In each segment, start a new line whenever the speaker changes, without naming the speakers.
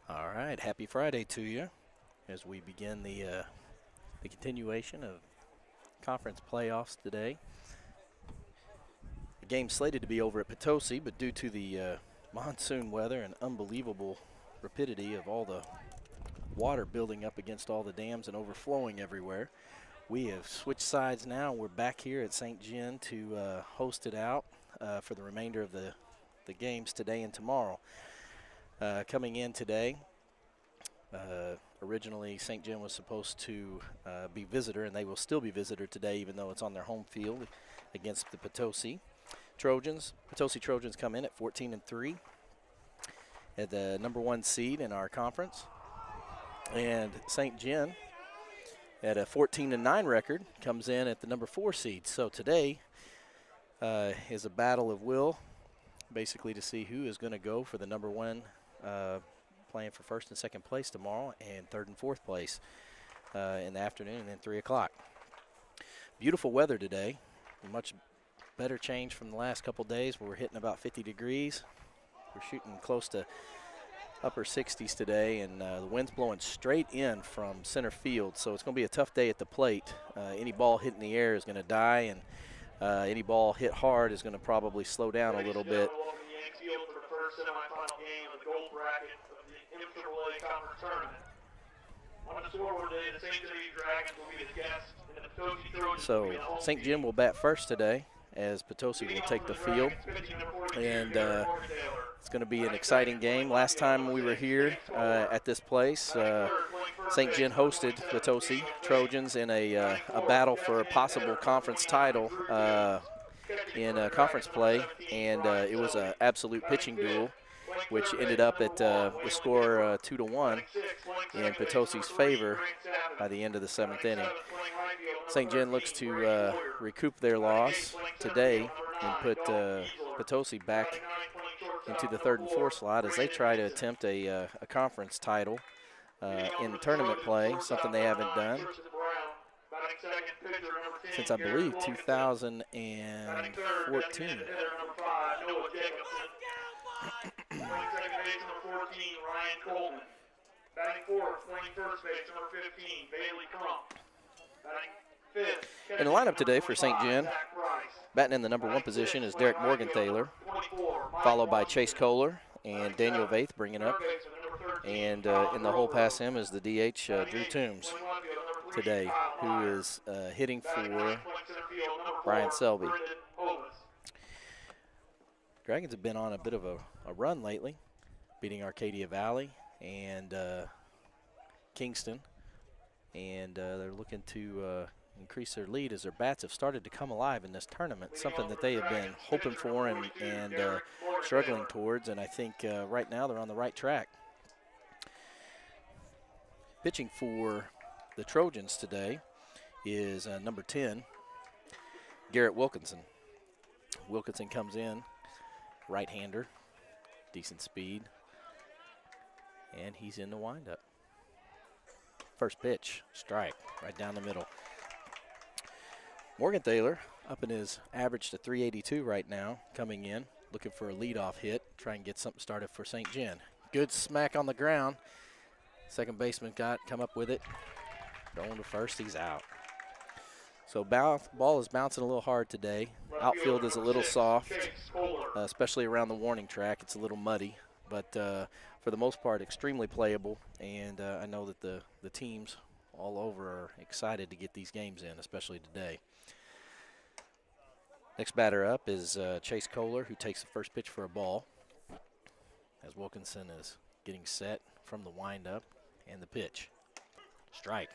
All right, happy Friday to you as we begin the continuation of conference playoffs today. The game slated to be over at Potosi, but due to the monsoon weather and unbelievable rapidity of all the water building up against all the dams and overflowing everywhere, we have switched sides now. We're back here at St. John to host it out for the remainder of the games today and tomorrow. Coming in today, originally St. John was supposed to be visitor, and they will still be visitor today, even though it's on their home field against the Potosi Trojans. Potosi Trojans come in at 14-3 at the #1 seed in our conference, and St. John at a 14-9 record comes in at the #4 seed. So today is a battle of will, basically to see who is going to go for the #1, playing for first and second place tomorrow, and third and fourth place in the afternoon, and then 3 o'clock. Beautiful weather today, much better change from the last couple days where we're hitting about 50 degrees. We're shooting close to upper 60s today, and the wind's blowing straight in from center field, so it's going to be a tough day at the plate. Any ball hit in the air is going to die, and any ball hit hard is going to probably slow down a little bit. So St. John will bat first today as Potosi will take the field, and it's going to be an exciting game. Last time we were here at this place, St. John hosted Potosi Trojans in a battle for a possible conference title in conference play, and it was an absolute pitching duel, which ended up at the score 2-1 in Potosi's favor by the end of the 7th inning. St. John looks to recoup their loss today and put Potosi back into the 3rd and 4th slot as they try to attempt a conference title in tournament play, something they haven't done since, I believe, 2014. In the lineup today for St. John, batting in the #1 position is Derek Morgenthaler, followed by Chase Kohler and Daniel Vaith bringing up. And in the hole past him is the DH, Drew Toombs, today, who is hitting for Brian Selby. Dragons have been on a bit of a run lately, beating Arcadia Valley and Kingston, and they're looking to increase their lead as their bats have started to come alive in this tournament, something that they have been hoping for and struggling towards, and I think right now they're on the right track. Pitching for the Trojans today is number 10, Garrett Wilkinson. Wilkinson comes in, right-hander, decent speed, and he's in the windup. First pitch, strike, right down the middle. Morgenthaler up in his average to 382 right now, coming in, looking for a leadoff hit, try and get something started for St. John. Good smack on the ground. Second baseman come up with it. Going to first, he's out. So ball is bouncing a little hard today. Outfield is a little soft, especially around the warning track. It's a little muddy, but for the most part, extremely playable. And I know that the teams all over are excited to get these games in, especially today. Next batter up is Chase Kohler, who takes the first pitch for a ball, as Wilkinson is getting set from the windup and the pitch. Strike.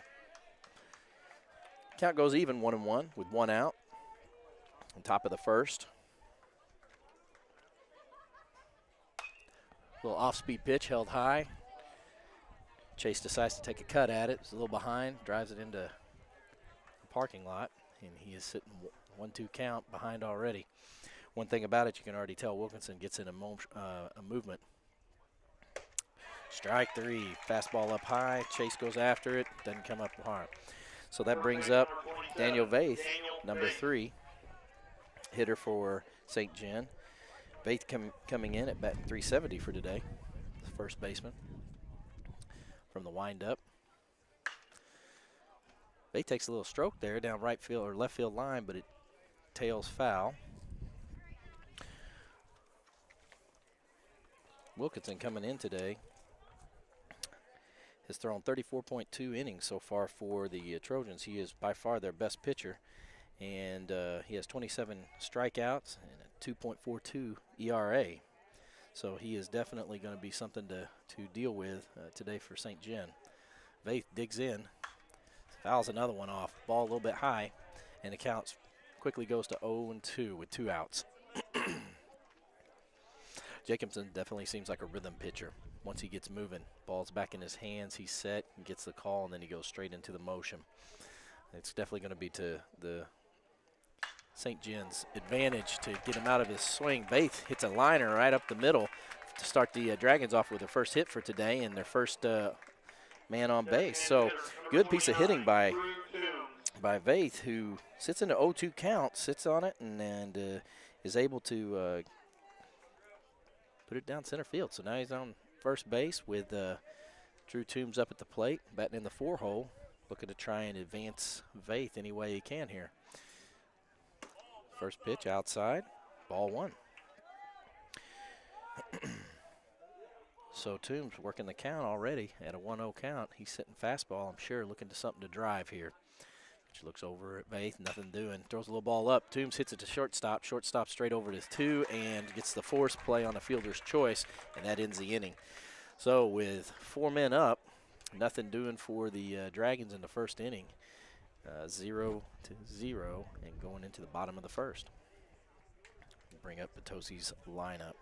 Count goes even 1-1 with 1 out on top of the first. Little off-speed pitch held high. Chase decides to take a cut at it. It's a little behind, drives it into the parking lot, and he is sitting 1-2 count behind already. One thing about it, you can already tell Wilkinson gets in a movement. Strike 3, fastball up high. Chase goes after it, doesn't come up hard. So that brings up Daniel Vaith, number 3, hitter for St. John. Faith coming in at batting 370 for today. The first baseman from the windup. Faith takes a little stroke there down right field or left field line, but it tails foul. Wilkinson coming in today has thrown 34.2 innings so far for the Trojans. He is by far their best pitcher, and he has 27 strikeouts and a 2.42 ERA. So he is definitely going to be something to deal with today for St. John. Faith digs in, fouls another one off, ball a little bit high, and the count quickly goes to 0-2 with 2 outs. Jacobson definitely seems like a rhythm pitcher. Once he gets moving, ball's back in his hands, he's set, he gets the call, and then he goes straight into the motion. It's definitely going to be to the St. John's advantage to get him out of his swing. Faith hits a liner right up the middle to start the Dragons off with their first hit for today and their first man on base. So good piece of hitting by Faith, who sits in the 0-2 count, sits on it, and is able to put it down center field. So now he's on first base with Drew Toombs up at the plate, batting in the 4-hole, looking to try and advance Faith any way he can here. First pitch outside, ball 1. So Toombs working the count already at a 1-0 count. He's sitting fastball, I'm sure, looking to something to drive here. Which looks over at Faith, nothing doing. Throws a little ball up. Toombs hits it to shortstop. Shortstop straight over to 2 and gets the force play on the fielder's choice, and that ends the inning. So with 4 men up, nothing doing for the Dragons in the first inning. 0-0 and going into the bottom of the first. Bring up Potosi's lineup.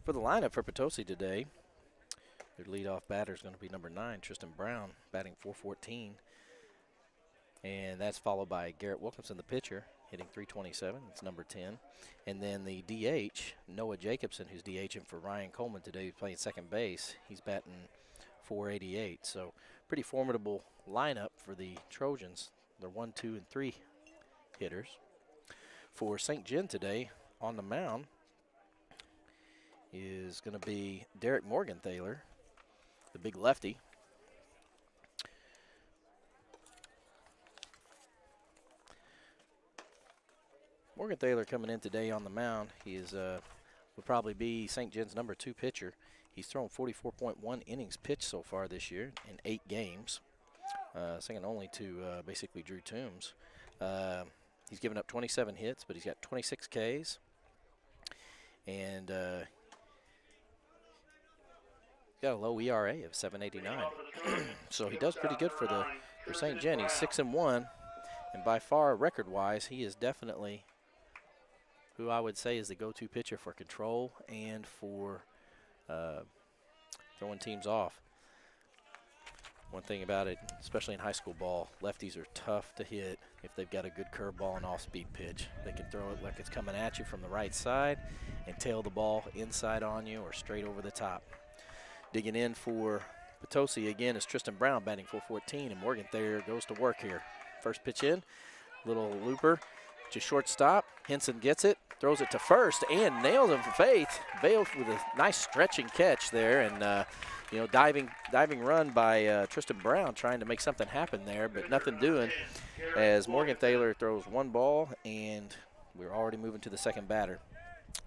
For the lineup for Potosi today, their leadoff batter is going to be number 9, Tristan Brown, batting .414. And that's followed by Garrett Wilkinson, the pitcher, hitting .327. It's number 10. And then the DH, Noah Jacobson, who's DHing for Ryan Coleman today, who's playing second base. He's batting .488. So pretty formidable lineup for the Trojans. They're 1, 2, and 3 hitters. For St. John today, on the mound is going to be Derek Morgenthaler, the big lefty. Morgenthaler coming in today on the mound. He is would probably be St. John's number 2 pitcher. He's thrown 44.1 innings pitched so far this year in 8 games, second only to basically Drew Toombs. He's given up 27 hits, but he's got 26 Ks, and got a low ERA of 7.89. So he does pretty good for St. John. He's 6-1, and by far record-wise, he is definitely who I would say is the go-to pitcher for control and for throwing teams off. One thing about it, especially in high school ball, lefties are tough to hit if they've got a good curveball and off-speed pitch. They can throw it like it's coming at you from the right side and tail the ball inside on you or straight over the top. Digging in for Potosi again is Tristan Brown, batting .414, and Morgenthaler goes to work here. First pitch in, little looper to shortstop. Henson gets it, throws it to first, and nails him for Faith. Bale with a nice stretching catch there, and diving run by Tristan Brown, trying to make something happen there, but nothing doing as Morgenthaler throws 1 ball, and we're already moving to the second batter.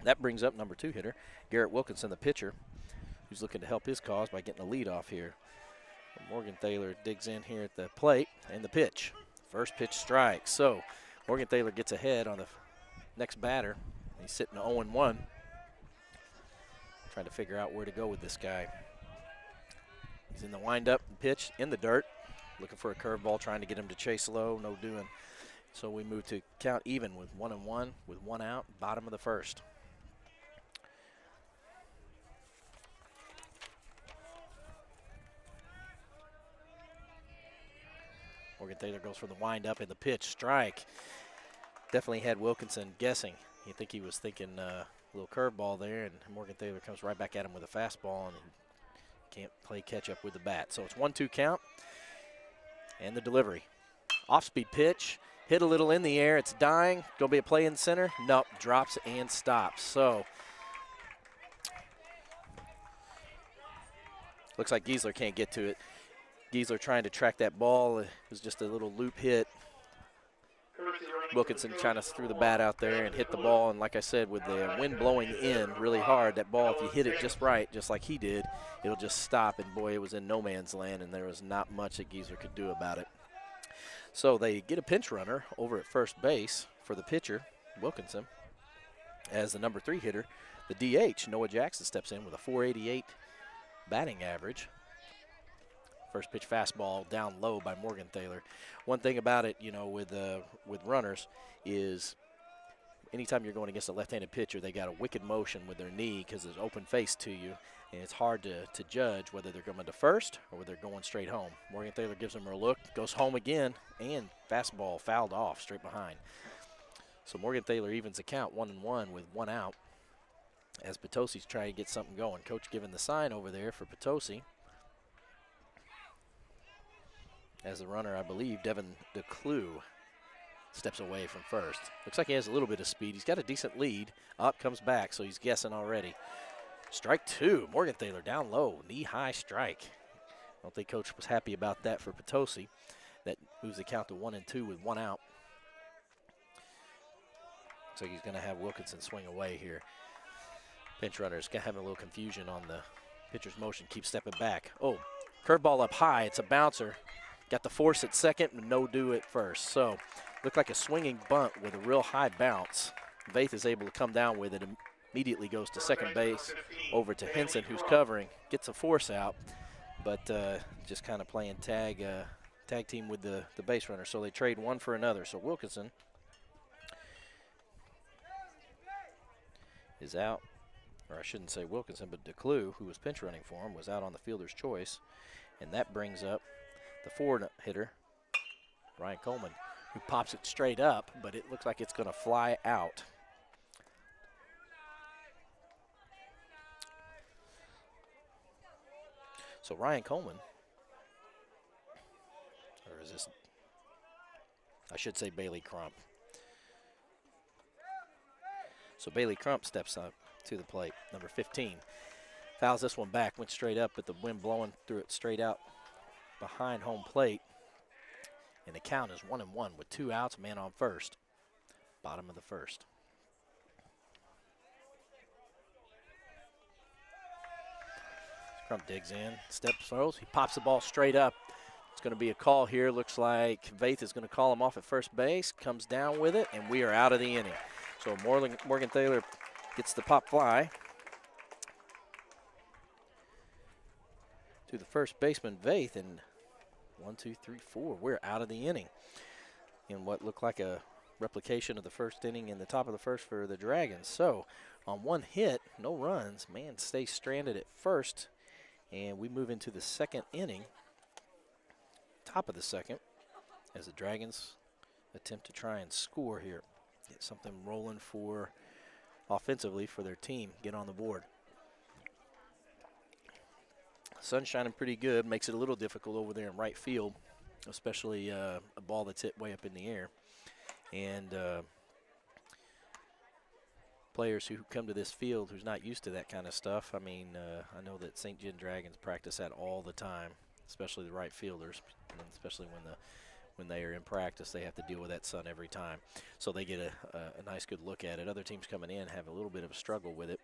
That brings up number 2 hitter, Garrett Wilkinson, the pitcher, who's looking to help his cause by getting a lead off here. Morgenthaler digs in here at the plate, and the pitch. First pitch strike. So Morgenthaler gets ahead on the next batter. He's sitting 0-1. Trying to figure out where to go with this guy. He's in the windup pitch in the dirt, looking for a curveball, trying to get him to chase low, no doing. So we move to count even with 1-1 with 1 out, bottom of the first. Morgenthaler goes for the windup and the pitch, strike. Definitely had Wilkinson guessing. You think he was thinking a little curveball there, and Morgan Thaler comes right back at him with a fastball, and can't play catch up with the bat. So it's 1-2 count, and the delivery. Off-speed pitch, hit a little in the air. It's dying. Going to be a play in center. Nope, drops and stops. So looks like Giesler can't get to it. Giesler trying to track that ball. It was just a little loop hit. Wilkinson trying to threw the bat out there and hit the ball. And like I said, with the wind blowing in really hard, that ball, if you hit it just right, just like he did, it'll just stop. And boy, it was in no man's land, and there was not much that Giesler could do about it. So they get a pinch runner over at first base for the pitcher, Wilkinson. As the number 3 hitter, the DH, Noah Jackson, steps in with a .488 batting average. First pitch fastball down low by Morgan Thaler. One thing about it, you know, with runners is anytime you're going against a left-handed pitcher, they got a wicked motion with their knee because there's open face to you, and it's hard to judge whether they're going to first or whether they're going straight home. Morgan Thaler gives him a look, goes home again, and fastball fouled off straight behind. So Morgan Thaler evens the count 1-1 with 1 out as Potosi's trying to get something going. Coach giving the sign over there for Potosi. As the runner, I believe, Devin DeClue steps away from first. Looks like he has a little bit of speed. He's got a decent lead. Up, comes back, so he's guessing already. Strike 2, Morgan Thaler down low, knee-high strike. I don't think Coach was happy about that for Potosi. That moves the count to 1-2 with 1 out. Looks like he's going to have Wilkinson swing away here. Pinch runner's having a little confusion on the pitcher's motion. Keep stepping back. Oh, curveball up high. It's a bouncer. Got the force at second, and no do at first. So looked like a swinging bunt with a real high bounce. Vaith is able to come down with it. Immediately goes to second base over to Henson, who's covering. Gets a force out, but just kind of playing tag team with the base runner. So they trade one for another. So Wilkinson is out. Or I shouldn't say Wilkinson, but DeClue, who was pinch running for him, was out on the fielder's choice. And that brings up the 4 hitter, Ryan Coleman, who pops it straight up, but it looks like it's going to fly out. So Ryan Coleman, or is this, I should say Bailey Crump. So Bailey Crump steps up to the plate, number 15. Fouls this one back, went straight up, but the wind blowing through it straight out behind home plate. And the count is 1-1 with 2 outs, man on first. Bottom of the first. Crump digs in, steps, throws. He pops the ball straight up. It's going to be a call here. Looks like Vaith is going to call him off at first base. Comes down with it, and we are out of the inning. So Morgan Thaler gets the pop fly to the first baseman, Vaith, and 1, 2, 3, 4. We're out of the inning in what looked like a replication of the first inning in the top of the first for the Dragons. So on 1 hit, no runs, man stays stranded at first, and we move into the second inning, top of the second, as the Dragons attempt to try and score here. Get something rolling for offensively for their team, get on the board. Sun's shining pretty good, makes it a little difficult over there in right field, especially a ball that's hit way up in the air. And players who come to this field who's not used to that kind of stuff, I mean, I know that St. John Dragons practice that all the time, especially the right fielders, and especially when they are in practice, they have to deal with that sun every time. So they get a nice good look at it. Other teams coming in have a little bit of a struggle with it.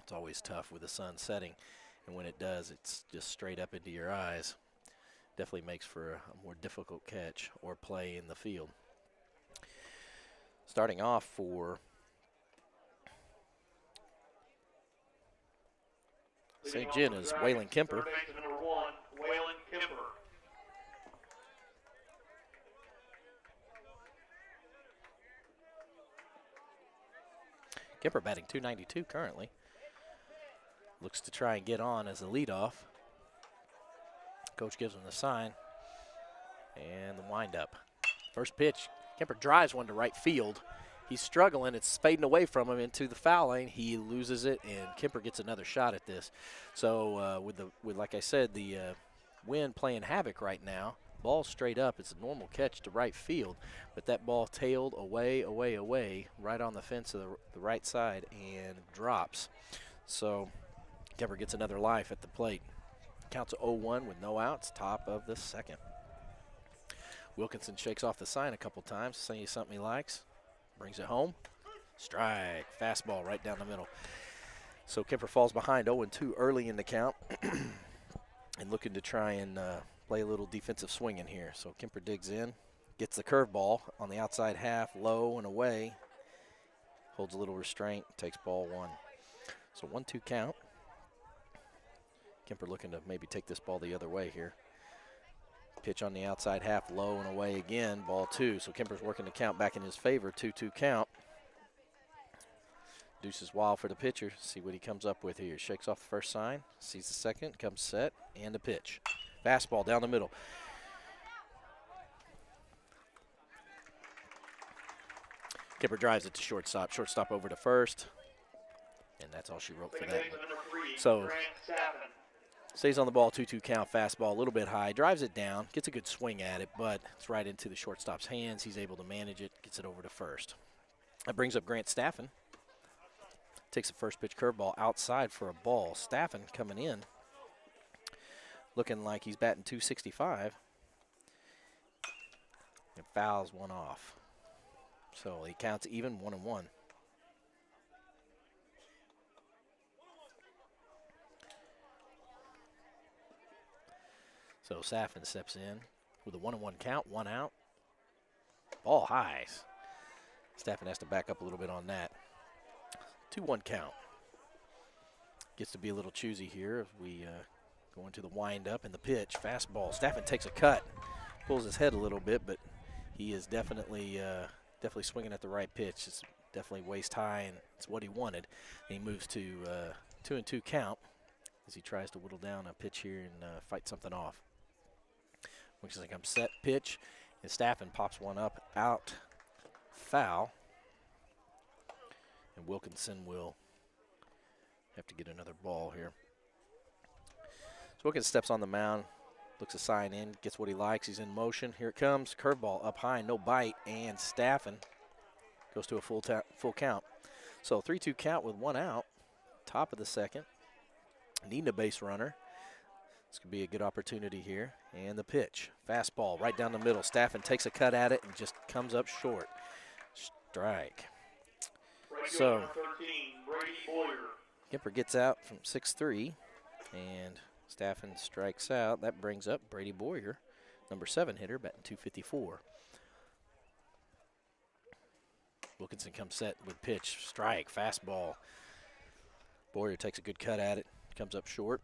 It's always tough with the sun setting. And when it does, it's just straight up into your eyes. Definitely makes for a more difficult catch or play in the field. Starting off for St. John is Waylon Kemper. Kemper batting .292 currently. Looks to try and get on as a leadoff. Coach gives him the sign. And the windup. First pitch, Kemper drives one to right field. He's struggling. It's fading away from him into the foul lane. He loses it, and Kemper gets another shot at this. So with like I said, the wind playing havoc right now. Ball straight up. It's a normal catch to right field, but that ball tailed away, right on the fence of the right side and drops. So Kemper gets another life at the plate. Counts 0-1 with no outs, top of the second. Wilkinson shakes off the sign a couple times, saying something he likes. Brings it home. Strike. Fastball right down the middle. So Kemper falls behind 0-2 early in the count and looking to try and play a little defensive swing in here. So Kemper digs in, gets the curveball on the outside half, low and away. Holds a little restraint, takes ball one. So 1-2 count. Kemper looking to maybe take this ball the other way here. Pitch on the outside half, low and away again, ball two. So Kemper's working the count back in his favor, 2-2 count. Deuces wild for the pitcher, see what he comes up with here. Shakes off the first sign, sees the second, comes set, and a pitch. Fastball down the middle. Kemper drives it to shortstop. Shortstop over to first. And that's all she wrote for that. So stays on the ball, 2-2 count, fastball a little bit high. Drives it down, gets a good swing at it, but it's right into the shortstop's hands. He's able to manage it, gets it over to first. That brings up Grant Staffen. Takes a first pitch curveball outside for a ball. Staffen coming in, looking like he's batting .265. And fouls one off. So he counts even, 1-1. So Staffen steps in with a 1-1 count, 1 out. Ball high. Staffen has to back up a little bit on that. 2-1 count. Gets to be a little choosy here as we go into the windup and the pitch. Fastball. Staffen takes a cut, pulls his head a little bit, but he is definitely swinging at the right pitch. It's definitely waist high, and it's what he wanted. And he moves to 2-2 count as he tries to whittle down a pitch here and fight something off. Looks like I'm set pitch, and Staffen pops one up, out, foul. And Wilkinson will have to get another ball here. So Wilkinson steps on the mound, looks a sign in, gets what he likes. He's in motion. Here it comes. Curveball up high, no bite, and Staffen goes to a full count. So 3-2 count with 1 out. Top of the second. Needing a base runner. This could be a good opportunity here. And the pitch. Fastball right down the middle. Staffen takes a cut at it and just comes up short. Strike. So Kemper gets out from 6-3, and Staffen strikes out. That brings up Brady Boyer, number 7 hitter, batting .254. Wilkinson comes set with pitch, strike, fastball. Boyer takes a good cut at it, comes up short,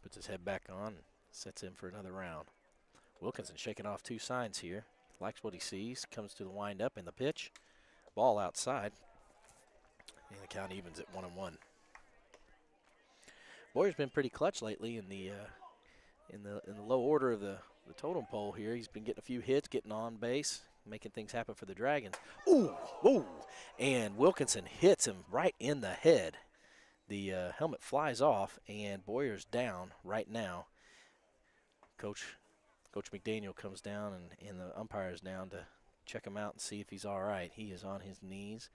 puts his head back on, and sets in for another round. Wilkinson shaking off 2 signs here, likes what he sees, comes to the windup and the pitch. Ball outside, and the count evens at 1-1. Boyer's been pretty clutch lately in the low order of the totem pole here. He's been getting a few hits, getting on base, making things happen for the Dragons. Ooh, whoa! And Wilkinson hits him right in the head. The helmet flies off, and Boyer's down right now. Coach McDaniel comes down, and the umpire's down to check him out and see if he's all right. He is on his knees.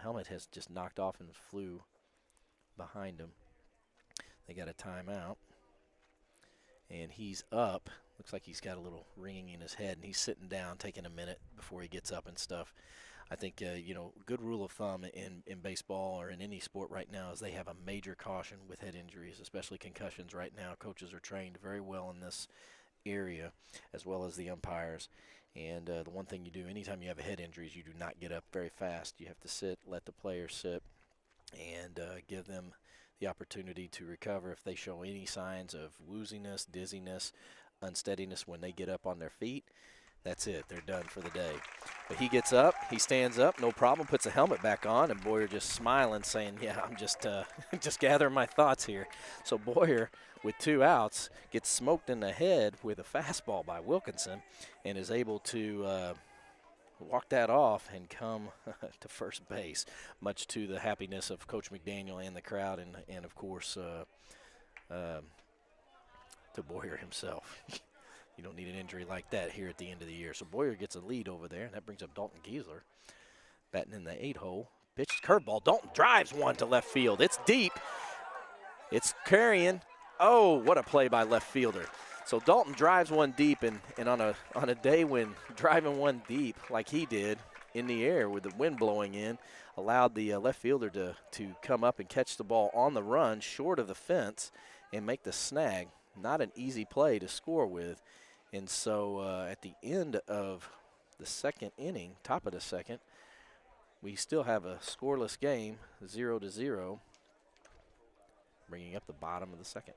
Helmet has just knocked off and flew behind him. They got a timeout. And he's up. Looks like he's got a little ringing in his head, and he's sitting down, taking a minute before he gets up and stuff. I think, good rule of thumb in baseball or in any sport right now is they have a major caution with head injuries, especially concussions right now. Coaches are trained very well in this area, as well as the umpires. And the one thing you do anytime you have a head injury is you do not get up very fast. You have to sit, let the player sit, and give them the opportunity to recover. If they show any signs of wooziness, dizziness, unsteadiness when they get up on their feet, that's it. They're done for the day. But he gets up, he stands up, no problem, puts the helmet back on, and Boyer just smiling, saying, yeah, I'm just just gathering my thoughts here. So Boyer, with 2 outs, gets smoked in the head with a fastball by Wilkinson and is able to walk that off and come to first base, much to the happiness of Coach McDaniel and the crowd, and of course, to Boyer himself. You don't need an injury like that here at the end of the year. So Boyer gets a lead over there, and that brings up Dalton Giesler, batting in the 8-hole. Pitched curveball. Dalton drives one to left field. It's deep. It's carrying. Oh, what a play by left fielder. So Dalton drives one deep, and on a day when driving one deep like he did in the air with the wind blowing in, allowed the left fielder to come up and catch the ball on the run short of the fence and make the snag. Not an easy play to score with. And so at the end of the second inning, top of the second, we still have a scoreless game, 0-0, bringing up the bottom of the second.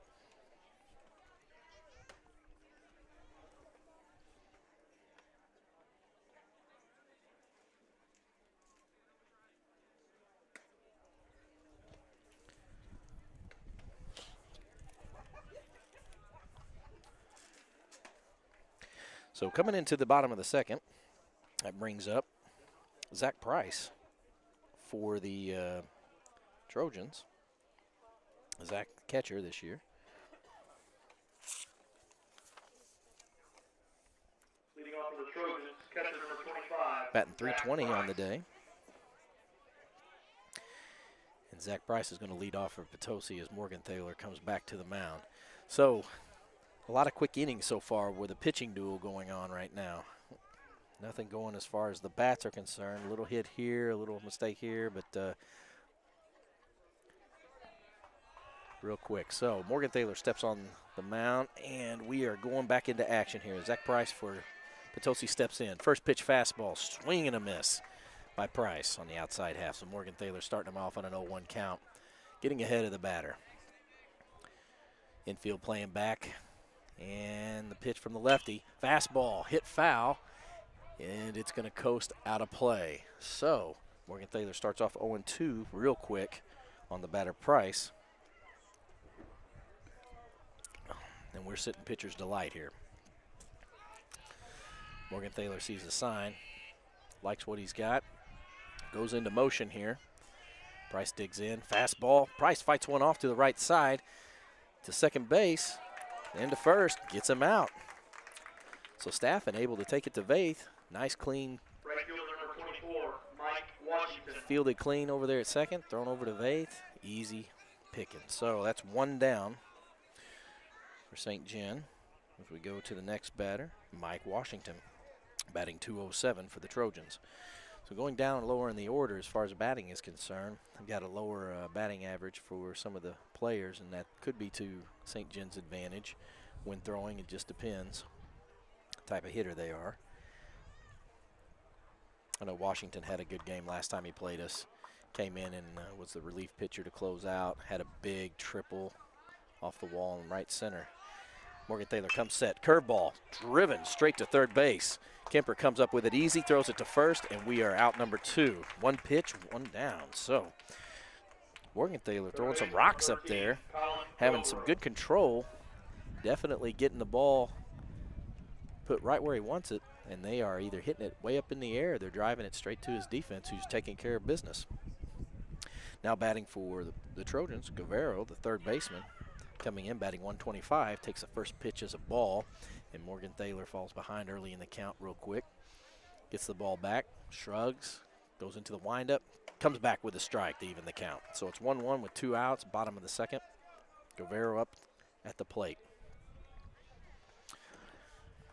So coming into the bottom of the second, that brings up Zach Price for the Trojans. Zach, catcher this year.
Leading off for the Trojans, catcher number 25.
Batting 320 on the day. And Zach Price is going to lead off for Potosi as Morgan Thaler comes back to the mound. So a lot of quick innings so far with a pitching duel going on right now. Nothing going as far as the bats are concerned. A little hit here, a little mistake here, but real quick. So Morgan Thaler steps on the mound, and we are going back into action here. Zach Price for Potosi steps in. First pitch fastball, swing and a miss by Price on the outside half. So Morgan Thaler starting him off on an 0-1 count, getting ahead of the batter. Infield playing back, and the pitch from the lefty. Fastball, hit foul, and it's going to coast out of play. So Morgan Thaler starts off 0-2 real quick on the batter Price. And we're sitting pitcher's delight here. Morgan Thaler sees the sign, likes what he's got, goes into motion here. Price digs in, fastball. Price fights one off to the right side to second base, into first, gets him out. So Staffen able to take it to Vaith. Nice clean.
Right fielder number 24, Mike Washington.
Fielded clean over there at second, thrown over to Vaith. Easy picking. So that's one down for St. John. As we go to the next batter, Mike Washington, batting 207 for the Trojans. So going down lower in the order as far as batting is concerned, I've got a lower batting average for some of the players, and that could be to St. John's advantage when throwing. It just depends what type of hitter they are. I know Washington had a good game last time he played us. Came in and was the relief pitcher to close out. Had a big triple off the wall in right center. Morgan Thaler comes set. Curveball driven straight to third base. Kemper comes up with it easy, throws it to first, and we are out number 2. One pitch, one down. So Morgan Thaler throwing some rocks up there, having some good control, definitely getting the ball put right where he wants it, and they are either hitting it way up in the air or they're driving it straight to his defense, who's taking care of business. Now batting for the Trojans, Guevara, the third baseman, coming in, batting 125, takes the first pitch as a ball, and Morgan Thaler falls behind early in the count real quick. Gets the ball back, shrugs, goes into the windup, comes back with a strike to even the count. So it's 1-1 with 2 outs, bottom of the second. Guevara up at the plate.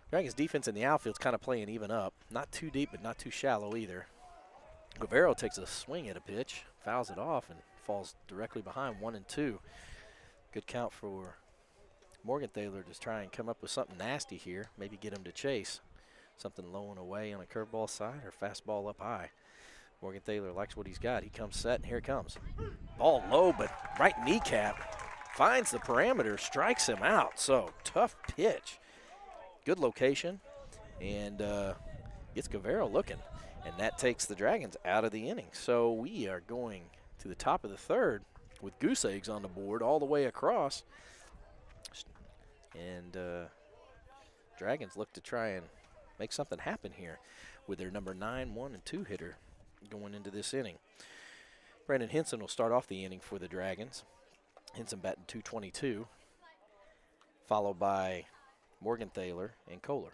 Dragons defense in the outfield's kind of playing even up. Not too deep, but not too shallow either. Guevara takes a swing at a pitch, fouls it off, and falls directly behind 1-2. Good count for Morgan Thaler to try and come up with something nasty here. Maybe get him to chase. Something low and away on a curveball side or fastball up high. Morgan Thaler likes what he's got. He comes set, and here it comes. Ball low, but right kneecap. Finds the parameter, strikes him out. So tough pitch. Good location, and gets Guevara looking. And that takes the Dragons out of the inning. So we are going to the top of the third with goose eggs on the board all the way across. And Dragons look to try and make something happen here. with their number 9, 1, and 2 hitter going into this inning. Brandon Henson will start off the inning for the Dragons. Henson batting .222, followed by Morgenthaler and Kohler.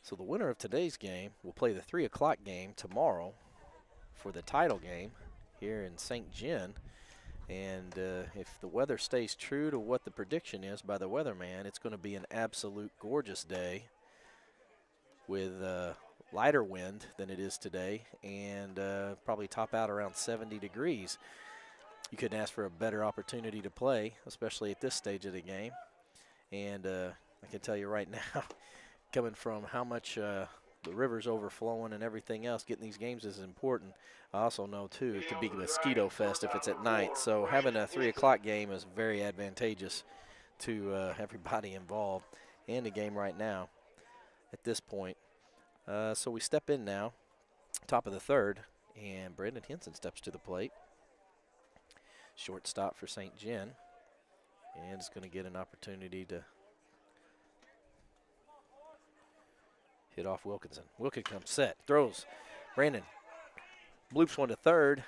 So the winner of today's game will play the 3 o'clock game tomorrow for the title game here in St. John. And if the weather stays true to what the prediction is by the weatherman, it's going to be an absolute gorgeous day with lighter wind than it is today, and probably top out around 70 degrees. You couldn't ask for a better opportunity to play, especially at this stage of the game. And I can tell you right now, coming from how much the river's overflowing and everything else, getting these games is important. I also know, too, it could be a mosquito fest if it's at night. So having a 3 o'clock game is very advantageous to everybody involved and the game right now at this point. So we step in now, top of the third, and Brandon Henson steps to the plate. Shortstop for St. John, and is going to get an opportunity to hit off Wilkinson. Wilkinson comes set, throws. Brandon bloops one to third.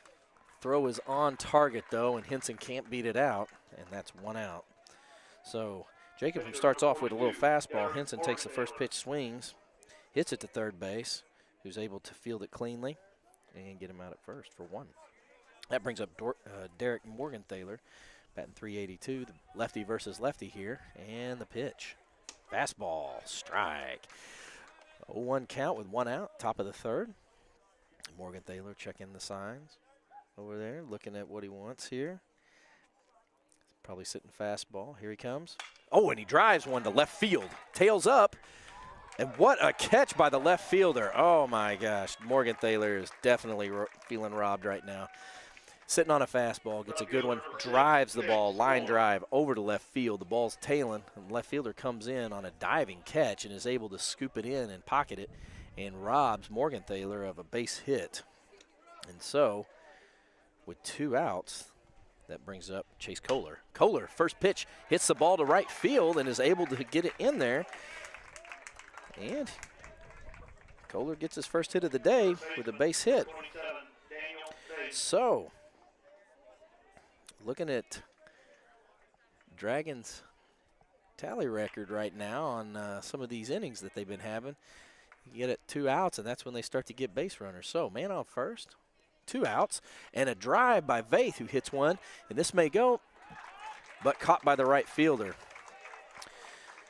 Throw is on target, though, and Henson can't beat it out, and that's 1 out. So Jacobson starts off with a little fastball. Henson takes the first pitch, swings, hits it to third base, who's able to field it cleanly and get him out at first for 1. That brings up Derek Morgenthaler, batting .382, the lefty versus lefty here, and the pitch. Fastball, strike. 0-1 count with 1 out, top of the third. Morgenthaler checking the signs over there, looking at what he wants here. Probably sitting fastball. Here he comes. Oh, and he drives one to left field. Tails up. And what a catch by the left fielder. Oh, my gosh. Morgenthaler is definitely feeling robbed right now. Sitting on a fastball, gets a good one, drives the ball, line drive over to left field. The ball's tailing, and the left fielder comes in on a diving catch and is able to scoop it in and pocket it and robs Morgenthaler of a base hit. And so, with 2 outs, that brings up Chase Kohler. Kohler, first pitch, hits the ball to right field and is able to get it in there. And Kohler gets his first hit of the day with a base hit. So, looking at Dragons' tally record right now on some of these innings that they've been having, you get it 2 outs, and that's when they start to get base runners. So, man on first, 2 outs, and a drive by Vaith, who hits one, and this may go, but caught by the right fielder.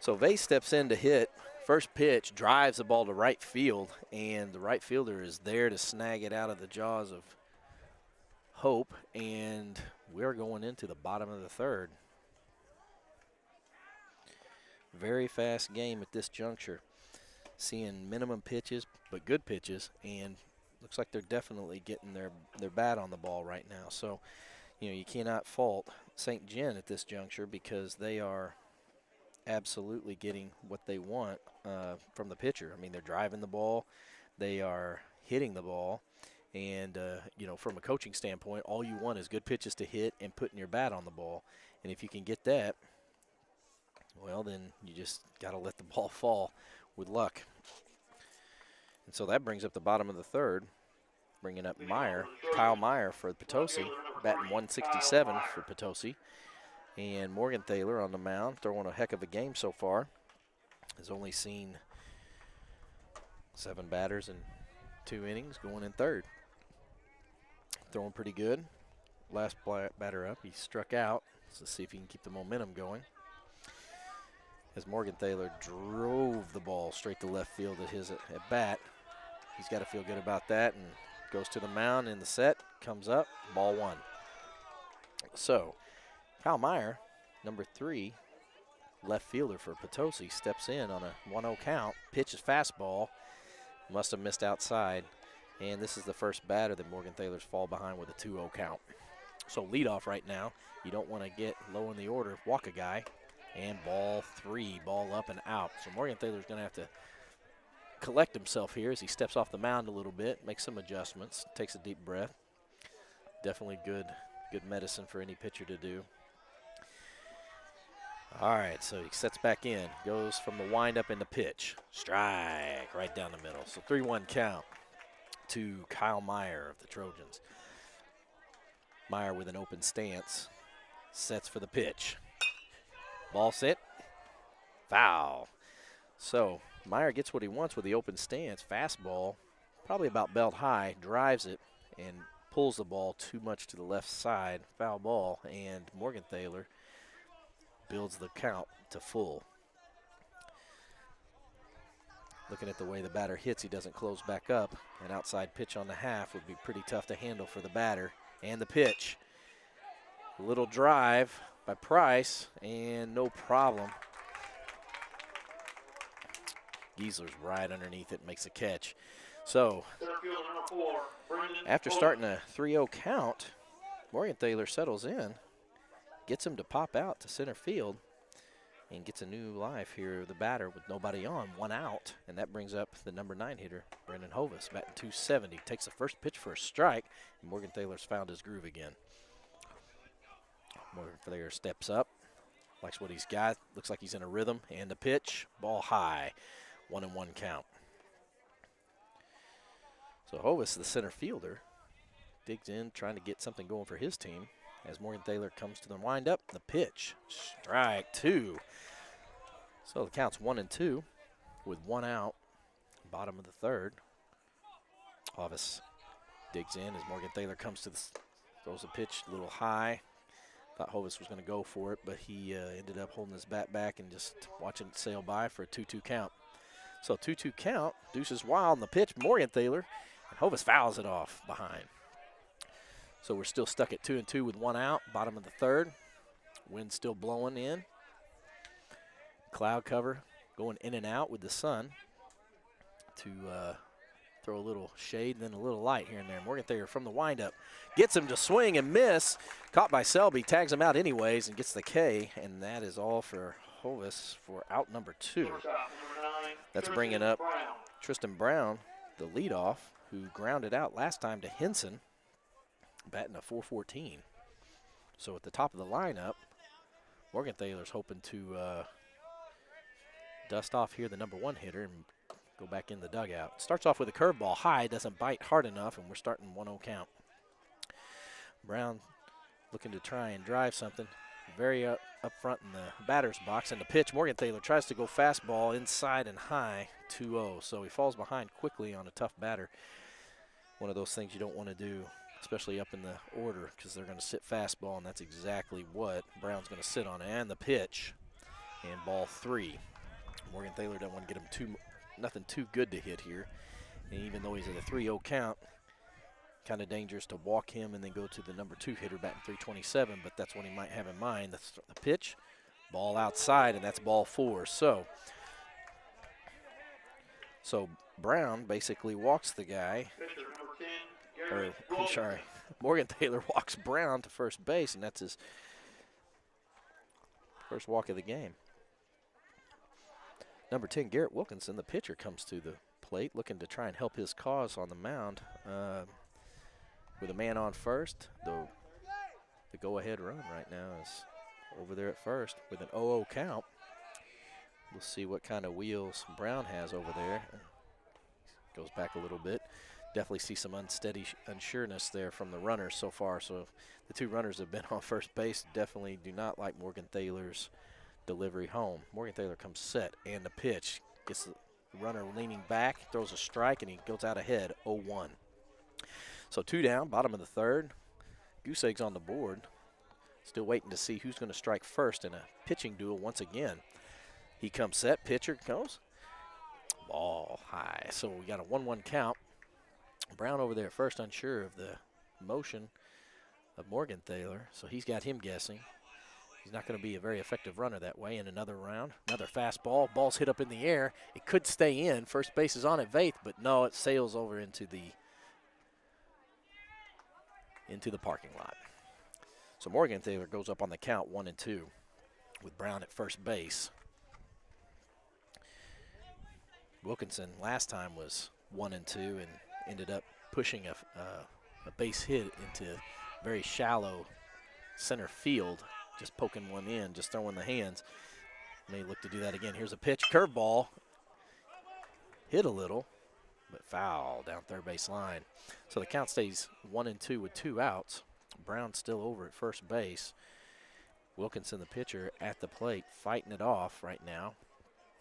So Vaith steps in to hit. First pitch, drives the ball to right field, and the right fielder is there to snag it out of the jaws of Hope, and we're going into the bottom of the third. Very fast game at this juncture. Seeing minimum pitches, but good pitches, and looks like they're definitely getting their bat on the ball right now. So, you know, you cannot fault St. John at this juncture because they are absolutely getting what they want from the pitcher. I mean, they're driving the ball, they are hitting the ball, and, you know, from a coaching standpoint, all you want is good pitches to hit and putting your bat on the ball. And if you can get that, well, then you just got to let the ball fall with luck. And so that brings up the bottom of the third, bringing up Kyle Meyer for Potosi, batting 167 for Potosi. And Morgenthaler on the mound, throwing a heck of a game so far. Has only seen 7 batters in 2 innings, going in third. Throwing pretty good. Last batter up, he struck out. Let's see if he can keep the momentum going. As Morgenthaler drove the ball straight to left field at his at bat. He's got to feel good about that, and goes to the mound in the set, comes up, ball 1. So, Kyle Meyer, number 3, left fielder for Potosi, steps in on a 1-0 count, pitches fastball, must have missed outside, and this is the first batter that Morgenthaler's fall behind with a 2-0 count. So leadoff right now, you don't want to get low in the order, walk a guy, and ball 3, ball up and out. So Morgenthaler's going to have to collect himself here as he steps off the mound a little bit, makes some adjustments, takes a deep breath. Definitely good medicine for any pitcher to do. All right, so he sets back in, goes from the windup into pitch. Strike right down the middle. So 3-1 count to Kyle Meyer of the Trojans. Meyer with an open stance, sets for the pitch. Ball set, foul. So Meyer gets what he wants with the open stance. Fastball, probably about belt high, drives it and pulls the ball too much to the left side. Foul ball, and Morgenthaler builds the count to full. Looking at the way the batter hits, he doesn't close back up. An outside pitch on the half would be pretty tough to handle for the batter. And the pitch. A little drive by Price, and no problem. Giesler's right underneath it, makes a catch. So, after starting a 3-0 count, Morgenthaler settles in, gets him to pop out to center field, and gets a new life here, the batter with nobody on, 1 out, and that brings up the number 9 hitter, Brendan Hovis, batting .270. Takes the first pitch for a strike, and Morgenthaler's found his groove again. Morgenthaler steps up, likes what he's got, looks like he's in a rhythm, and the pitch, ball high, 1-1 count. So Hovis, the center fielder, digs in, trying to get something going for his team, as Morgenthaler comes to the windup, the pitch, strike 2. So the count's 1-2 with 1 out, bottom of the third. Hovis digs in as Morgenthaler comes to the, throws a pitch a little high. Thought Hovis was going to go for it, but he ended up holding his bat back and just watching it sail by for a 2-2 count. So 2-2 count, deuces wild on the pitch, Morgenthaler, and Hovis fouls it off behind. So we're still stuck at 2-2 with 1 out, bottom of the third. Wind still blowing in. Cloud cover going in and out with the sun to throw a little shade and then a little light here and there. Morgenthaler from the windup gets him to swing and miss. Caught by Selby, tags him out anyways and gets the K, and that is all for Hovis for out number 2. That's bringing up Tristan Brown, the leadoff, who grounded out last time to Henson, batting a .414. So at the top of the lineup, Morgenthaler's hoping to dust off here the number 1 hitter and go back in the dugout. Starts off with a curveball high, doesn't bite hard enough, and we're starting 1-0 count. Brown looking to try and drive something very up front in the batter's box, and the pitch, Morgenthaler tries to go fastball inside and high, 2-0. So he falls behind quickly on a tough batter. One of those things you don't want to do, especially up in the order, because they're going to sit fastball, and that's exactly what Brown's going to sit on. And the pitch, and ball 3. Morgenthaler doesn't want to get him nothing too good to hit here. And even though he's at a 3-0 count, kind of dangerous to walk him and then go to the number 2 hitter batting .327, but that's what he might have in mind. That's the pitch, ball outside, and that's ball 4. So Brown basically walks the guy, or I'm sorry, Morgenthaler walks Brown to first base, and that's his first walk of the game. Number 10, Garrett Wilkinson, the pitcher, comes to the plate looking to try and help his cause on the mound. With a man on first, the go-ahead run right now is over there at first with an 0-0 count. We'll see what kind of wheels Brown has over there. Goes back a little bit. Definitely see some unsteady unsureness there from the runners so far. So the 2 runners have been on first base, definitely do not like Morgenthaler's delivery home. Morgenthaler comes set, and the pitch gets the runner leaning back, throws a strike, and he goes out ahead, 0-1. So 2 down, bottom of the third. Goose Egg's on the board. Still waiting to see who's going to strike first in a pitching duel once again. He comes set, pitcher goes, ball high. So we got a 1-1 count. Brown over there first, unsure of the motion of Morgenthaler, so he's got him guessing. He's not going to be a very effective runner that way. In another round, another fastball. Ball's hit up in the air. It could stay in. First base is on it, Vaith, but no, it sails over into the parking lot. So Morgenthaler goes up on the count 1-2 with Brown at first base. Wilkinson last time was 1-2 and ended up pushing a base hit into very shallow center field just poking one in, just throwing the hands. May look to do that again. Here's a pitch, curveball. Hit a little, but foul down third base line. So the count stays 1-2 with 2 outs. Brown still over at first base. Wilkinson, the pitcher, at the plate, fighting it off right now.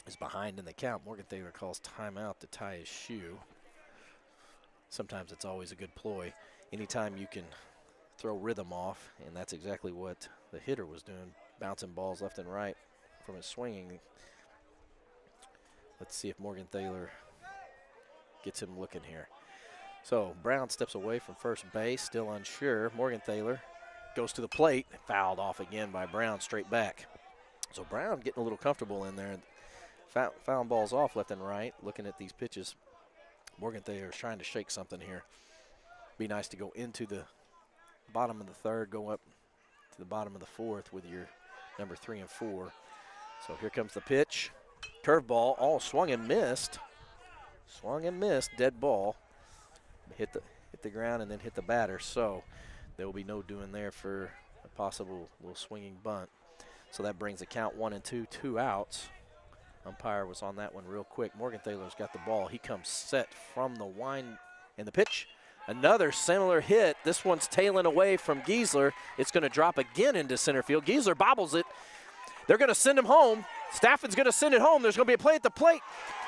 Is behind in the count. Morgenthaler calls timeout to tie his shoe. Sometimes it's always a good ploy. Anytime you can throw rhythm off, and that's exactly what the hitter was doing, bouncing balls left and right from his swinging. Let's see if Morgenthaler gets him looking here. So Brown steps away from first base, still unsure. Morgenthaler goes to the plate, fouled off again by Brown, straight back. So Brown getting a little comfortable in there, fouling balls off left and right, looking at these pitches. Morgenthaler is trying to shake something here. Be nice to go into the bottom of the third, go up to the bottom of the fourth with your number 3 and 4. So here comes the pitch. Curveball, all swung and missed. Swung and missed, dead ball. Hit the ground and then hit the batter. So there will be no doing there for a possible little swinging bunt. So that brings the count 1-2, 2 outs. Umpire was on that one real quick. Morgenthaler's got the ball. He comes set from the wind and the pitch. Another similar hit. This one's tailing away from Giesler. It's going to drop again into center field. Giesler bobbles it. They're going to send him home. Stafford's going to send it home. There's going to be a play at the plate.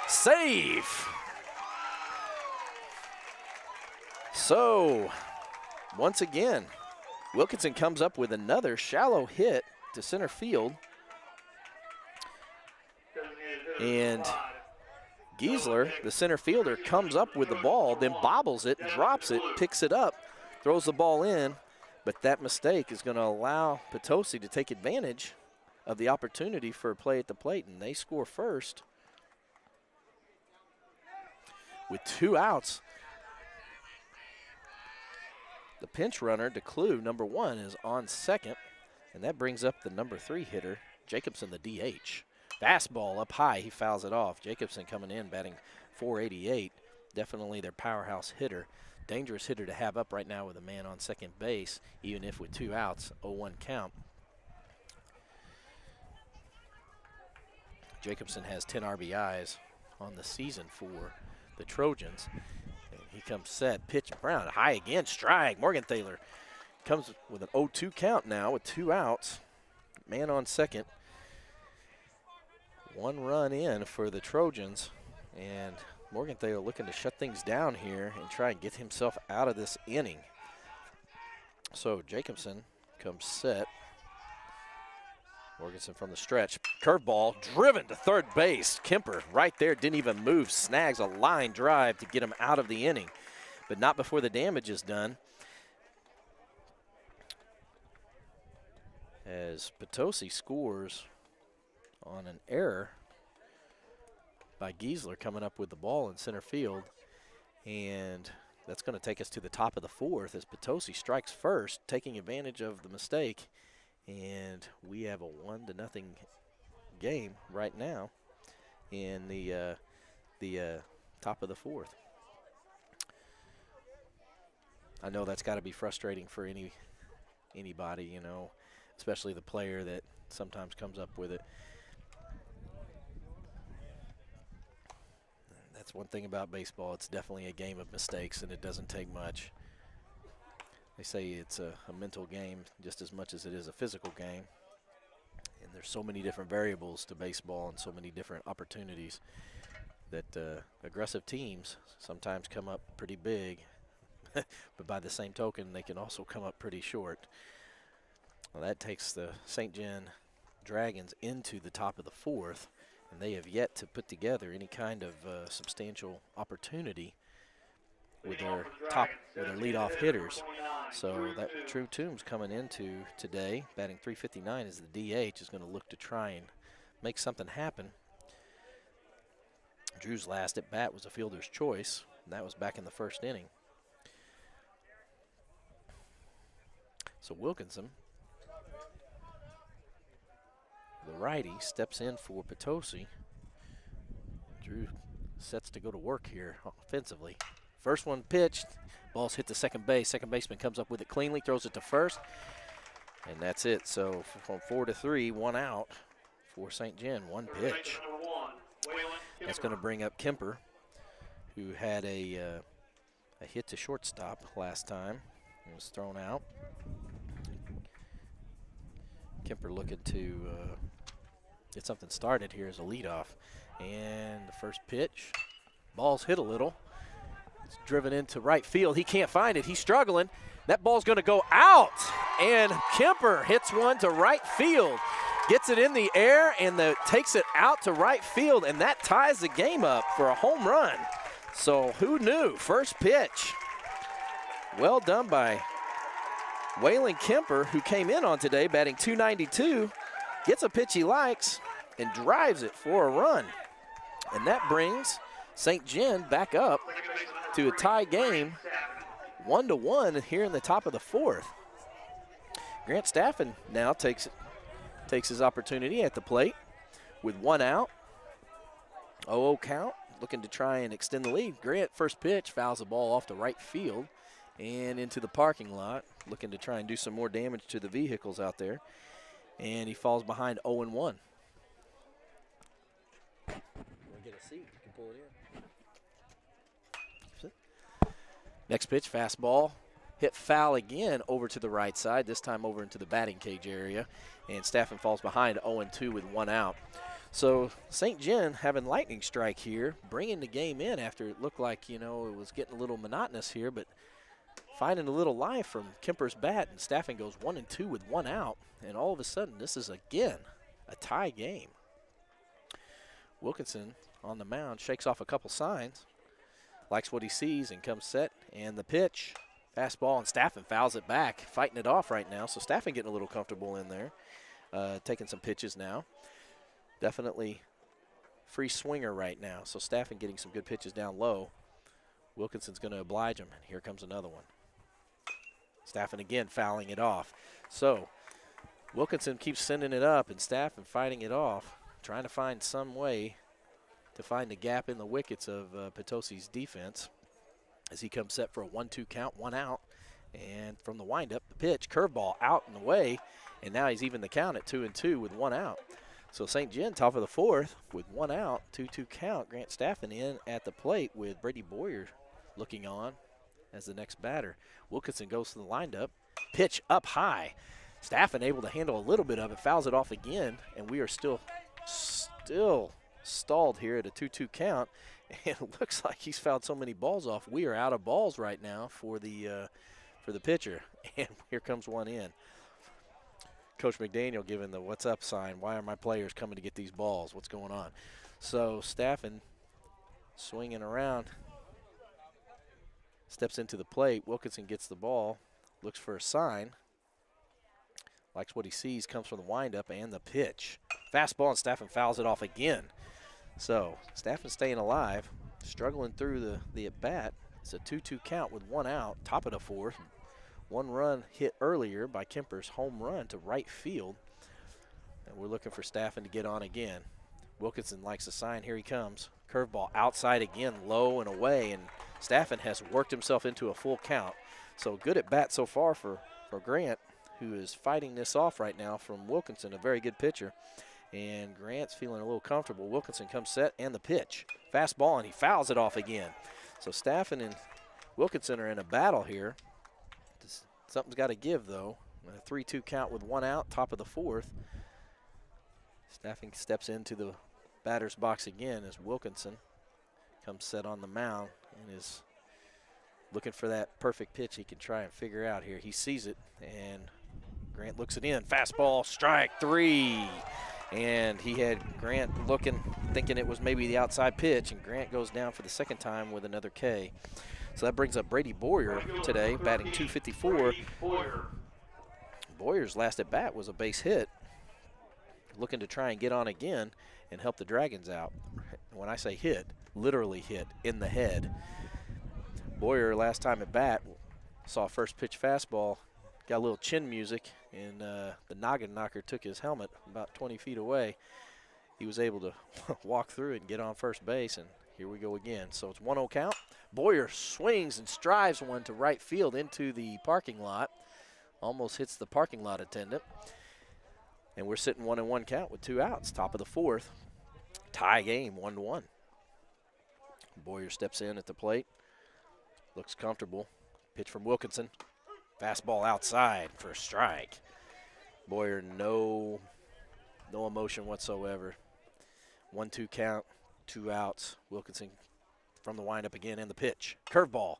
Save. So, once again, Wilkinson comes up with another shallow hit to center field. And Giesler, the center fielder, comes up with the ball, then bobbles it, drops it, picks it up, throws the ball in. But that mistake is going to allow Potosi to take advantage of the opportunity for a play at the plate, and they score first. With 2 outs, the pinch runner, DeClue, number 1, is on second, and that brings up the number 3 hitter, Jacobson, the DH. Fastball up high, he fouls it off. Jacobson coming in, batting .488. Definitely their powerhouse hitter. Dangerous hitter to have up right now with a man on second base, even if with 2 outs, 0-1 count. Jacobson has 10 RBIs on the season for the Trojans. And he comes set, pitch Brown, high again, strike. Morgenthaler comes with an 0-2 count now with 2 outs. Man on second. 1 run in for the Trojans, and Morgenthaler looking to shut things down here and try and get himself out of this inning. So Jacobson comes set. Morganson from the stretch. Curveball driven to third base. Kemper right there, didn't even move, snags a line drive to get him out of the inning, but not before the damage is done. As Potosi scores on an error by Giesler coming up with the ball in center field. And that's going to take us to the top of the 4th as Potosi strikes first, taking advantage of the mistake. And we have a 1-0 game right now in the top of the 4th. I know that's got to be frustrating for anybody, you know, especially the player that sometimes comes up with it. That's one thing about baseball. It's definitely a game of mistakes, and it doesn't take much. They say it's a mental game just as much as it is a physical game. And there's so many different variables to baseball and so many different opportunities that aggressive teams sometimes come up pretty big. But by the same token, they can also come up pretty short. Well, that takes the St. John Dragons into the top of the 4th. And they have yet to put together any kind of substantial opportunity with their leadoff hitters. So that True Toombs coming into today, batting .359 as the DH, is going to look to try and make something happen. Drew's last at bat was a fielder's choice, and that was back in the 1st inning. So Wilkinson, the righty, steps in for Potosi. Drew sets to go to work here offensively. First one pitched, ball's hit to second base. Second baseman comes up with it cleanly, throws it to first. And that's it. So from 4-3, 1 out for St. John, 1 pitch. That's going to bring up Kemper, who had a hit to shortstop last time. It was thrown out. Kemper looking to get something started here as a leadoff. And the first pitch, ball's hit a little. It's driven into right field. He can't find it. He's struggling. That ball's going to go out. And Kemper hits one to right field. Gets it in the air and takes it out to right field. And that ties the game up for a home run. So who knew? First pitch. Well done by Waylon Kemper, who came in on today batting .292. Gets a pitch he likes and drives it for a run. And that brings St. John back up to a tie game, 1-1 here in the top of the 4th. Grant Staffen now takes his opportunity at the plate with 1 out. 0-0 count, looking to try and extend the lead. Grant, first pitch, fouls the ball off to right field and into the parking lot, looking to try and do some more damage to the vehicles out there. And he falls behind 0-1. We'll get a seat. You can pull it in. Next pitch, fastball. Hit foul again over to the right side, this time over into the batting cage area. And Staffen falls behind 0-2 with 1 out. So St. John having lightning strike here, bringing the game in after it looked like, it was getting a little monotonous here, but finding a little life from Kemper's bat, and Staffen goes 1-2 with 1 out. And all of a sudden, this is again a tie game. Wilkinson on the mound shakes off a couple signs, likes what he sees, and comes set. And the pitch, fastball, and Staffen fouls it back, fighting it off right now. So Staffen getting a little comfortable in there, taking some pitches now. Definitely free swinger right now. So Staffen getting some good pitches down low. Wilkinson's going to oblige him, and here comes another one. Staffen again fouling it off. So Wilkinson keeps sending it up, and Staffen fighting it off, trying to find some way to find the gap in the wickets of Potosi's defense as he comes set for a 1-2 count, 1 out. And from the windup, the pitch, curveball out and away, and now he's even the count at 2-2 with 1 out. So St. John, top of the 4th with 1 out, 2-2 count. Grant Staffen in at the plate with Brady Boyer looking on as the next batter. Wilkinson goes to the windup, pitch up high. Staffen able to handle a little bit of it, fouls it off again, and we are still stalled here at a 2-2 count. And it looks like he's fouled so many balls off. We are out of balls right now for the pitcher, and here comes one in. Coach McDaniel giving the what's up sign. Why are my players coming to get these balls? What's going on? So Staffen swinging around, steps into the plate. Wilkinson gets the ball, looks for a sign, likes what he sees, comes from the windup and the pitch. Fastball, and Staffen fouls it off again. So Staffen staying alive, struggling through the at-bat. It's a 2-2 count with 1 out, top of the 4th. 1 run hit earlier by Kemper's home run to right field. And we're looking for Staffen to get on again. Wilkinson likes the sign. Here he comes. Curveball outside again, low and away. And Staffen has worked himself into a full count. So good at bat so far for Grant, who is fighting this off right now from Wilkinson, a very good pitcher. And Grant's feeling a little comfortable. Wilkinson comes set and the pitch. Fastball, and he fouls it off again. So Staffen and Wilkinson are in a battle here. Something's got to give, though. A 3-2 count with 1 out, top of the 4th. Staffen steps into the batter's box again as Wilkinson comes set on the mound and is looking for that perfect pitch he can try and figure out here. He sees it, and Grant looks it in. Fastball, strike 3. And he had Grant looking, thinking it was maybe the outside pitch, and Grant goes down for the second time with another K. So that brings up Brady Boyer today, batting .254. Boyer's last at bat was a base hit, looking to try and get on again and help the Dragons out. When I say hit, literally hit in the head. Boyer last time at bat saw first pitch fastball, got a little chin music, and the noggin knocker took his helmet about 20 feet away. He was able to walk through it and get on first base, and here we go again. So it's 1-0 count. Boyer swings and strives one to right field into the parking lot. almost hits the parking lot attendant. And we're sitting 1-1 count with 2 outs. Top of the 4th. Tie game, 1-1. Boyer steps in at the plate. Looks comfortable. Pitch from Wilkinson. Fastball outside for a strike. Boyer, no emotion whatsoever. 1-2 count, 2 outs. Wilkinson from the windup again and the pitch. Curveball.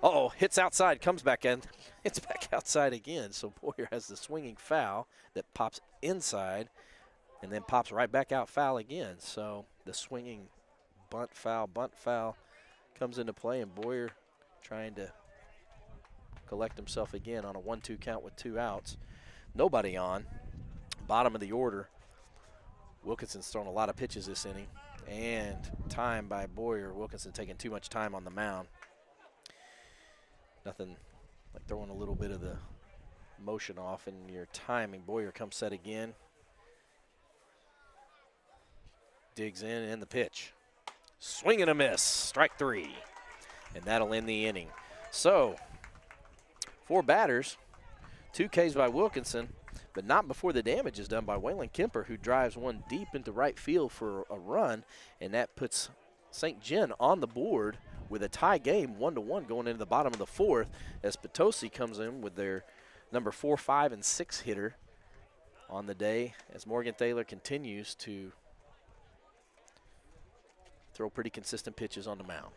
Uh-oh, hits outside, comes back in. Hits back outside again. So Boyer has the swinging foul that pops inside and then pops right back out foul again. So the swinging bunt foul comes into play, and Boyer trying to collect himself again on a 1-2 count with 2 outs. Nobody on. Bottom of the order. Wilkinson's thrown a lot of pitches this inning, and time by Boyer. Wilkinson taking too much time on the mound. Nothing like throwing a little bit of the motion off in your timing. Boyer comes set again. Digs in and the pitch. Swing and a miss. Strike 3. And that'll end the inning. So, 4 batters, 2 Ks by Wilkinson, but not before the damage is done by Waylon Kemper, who drives one deep into right field for a run, and that puts St. John on the board with a tie game, 1-1 going into the bottom of the 4th, as Potosi comes in with their number 4, 5, and 6 hitter on the day, as Morgan Thaler continues to throw pretty consistent pitches on the mound.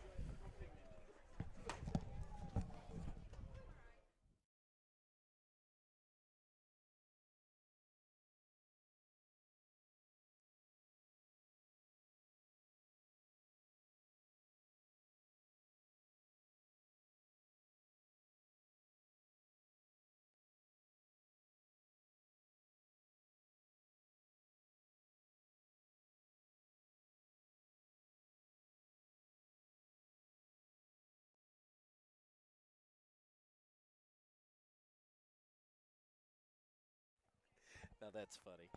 Now that's funny.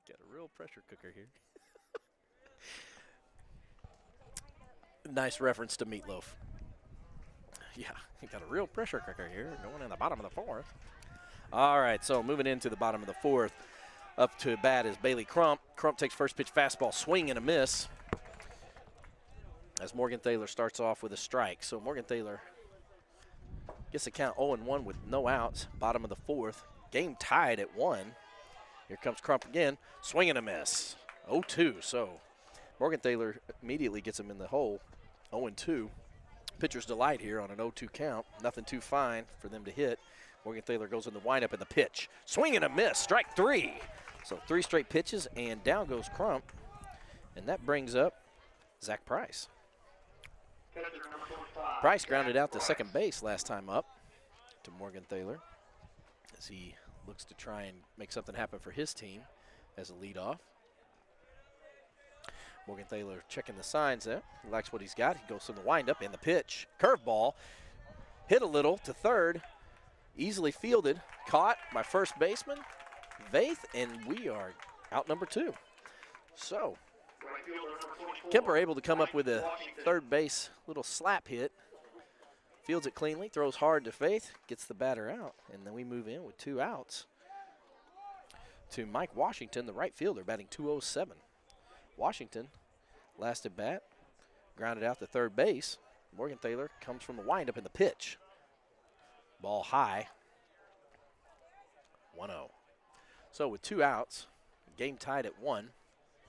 Got a real pressure cooker here. Nice reference to Meatloaf. Yeah, he got a real pressure cooker here going in the bottom of the 4th. All right, so moving into the bottom of the 4th. Up to bat is Bailey Crump. Crump takes first pitch fastball, swing and a miss. As Morgan Thaler starts off with a strike. So Morgan Thaler gets the count 0-1 with no outs. Bottom of the 4th. Game tied at 1. Here comes Crump again. Swing and a miss. 0-2. So Morgan Thaler immediately gets him in the hole. 0-2. Pitcher's delight here on an 0-2 count. Nothing too fine for them to hit. Morgan Thaler goes in the windup and the pitch. Swing and a miss. Strike 3. So 3 straight pitches, and down goes Crump. And that brings up Zach Price. Price grounded out to second base last time up to Morgan Thaler as he looks to try and make something happen for his team as a leadoff. Morgan Thaler checking the signs there. He likes what he's got. He goes from the windup and the pitch. Curveball. Hit a little to third. Easily fielded. Caught by first baseman Vaith, and we are out number 2. So Kemper able to come up with a third base little slap hit. Fields it cleanly, throws hard to Faith, gets the batter out, and then we move in with 2 outs to Mike Washington, the right fielder, batting .207. Washington, last at bat, grounded out to third base. Morgan Thaler comes from the windup in the pitch. Ball high, 1-0. So with 2 outs, game tied at 1.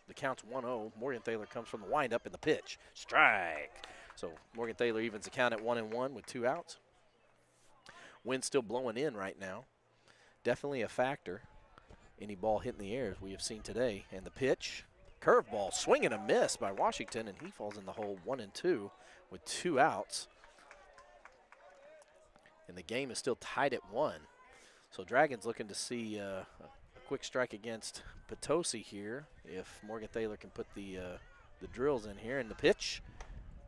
The count's 1-0. Morgan Thaler comes from the windup in the pitch. Strike. So Morgan Thaler evens the count at 1-1 with 2 outs. Wind still blowing in right now. Definitely a factor. Any ball hit in the air as we have seen today. And the pitch, curveball, swing and a miss by Washington, and he falls in the hole 1-2 with 2 outs. And the game is still tied at 1. So Dragons looking to see a quick strike against Potosi here if Morgan Thaler can put the drills in here. And the pitch,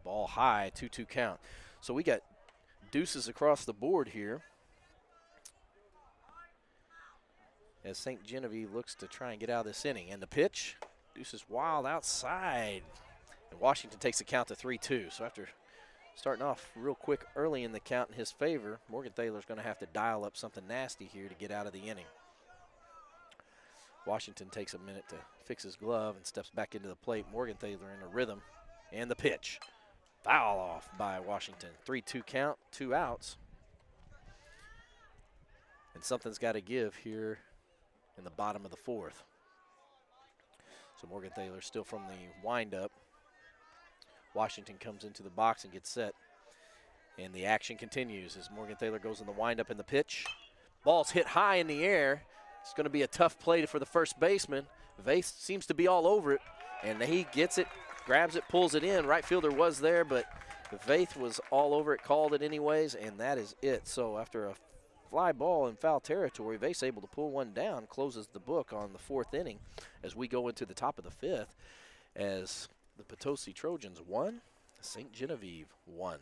ball high, 2-2 count. So we got deuces across the board here as St. Genevieve looks to try and get out of this inning. And the pitch, deuces wild outside. And Washington takes the count to 3-2. So after starting off real quick early in the count in his favor. Morgenthaler's going to have to dial up something nasty here to get out of the inning. Washington takes a minute to fix his glove and steps back into the plate. Morgenthaler in a rhythm, and the pitch. Foul off by Washington. 3-2 count, 2 outs. And something's got to give here in the bottom of the fourth. So Morgenthaler still from the windup. Washington comes into the box and gets set. And the action continues as Morgenthaler goes in the windup and the pitch. Ball's hit high in the air. It's going to be a tough play for the first baseman. Vase seems to be all over it, and he gets it, grabs it, pulls it in. Right fielder was there, but Vaith was all over it, called it anyways, and that is it. So after a fly ball in foul territory, Vase able to pull one down, closes the book on the fourth inning as we go into the top of the fifth as the Potosi Trojans 1, St. Genevieve 1.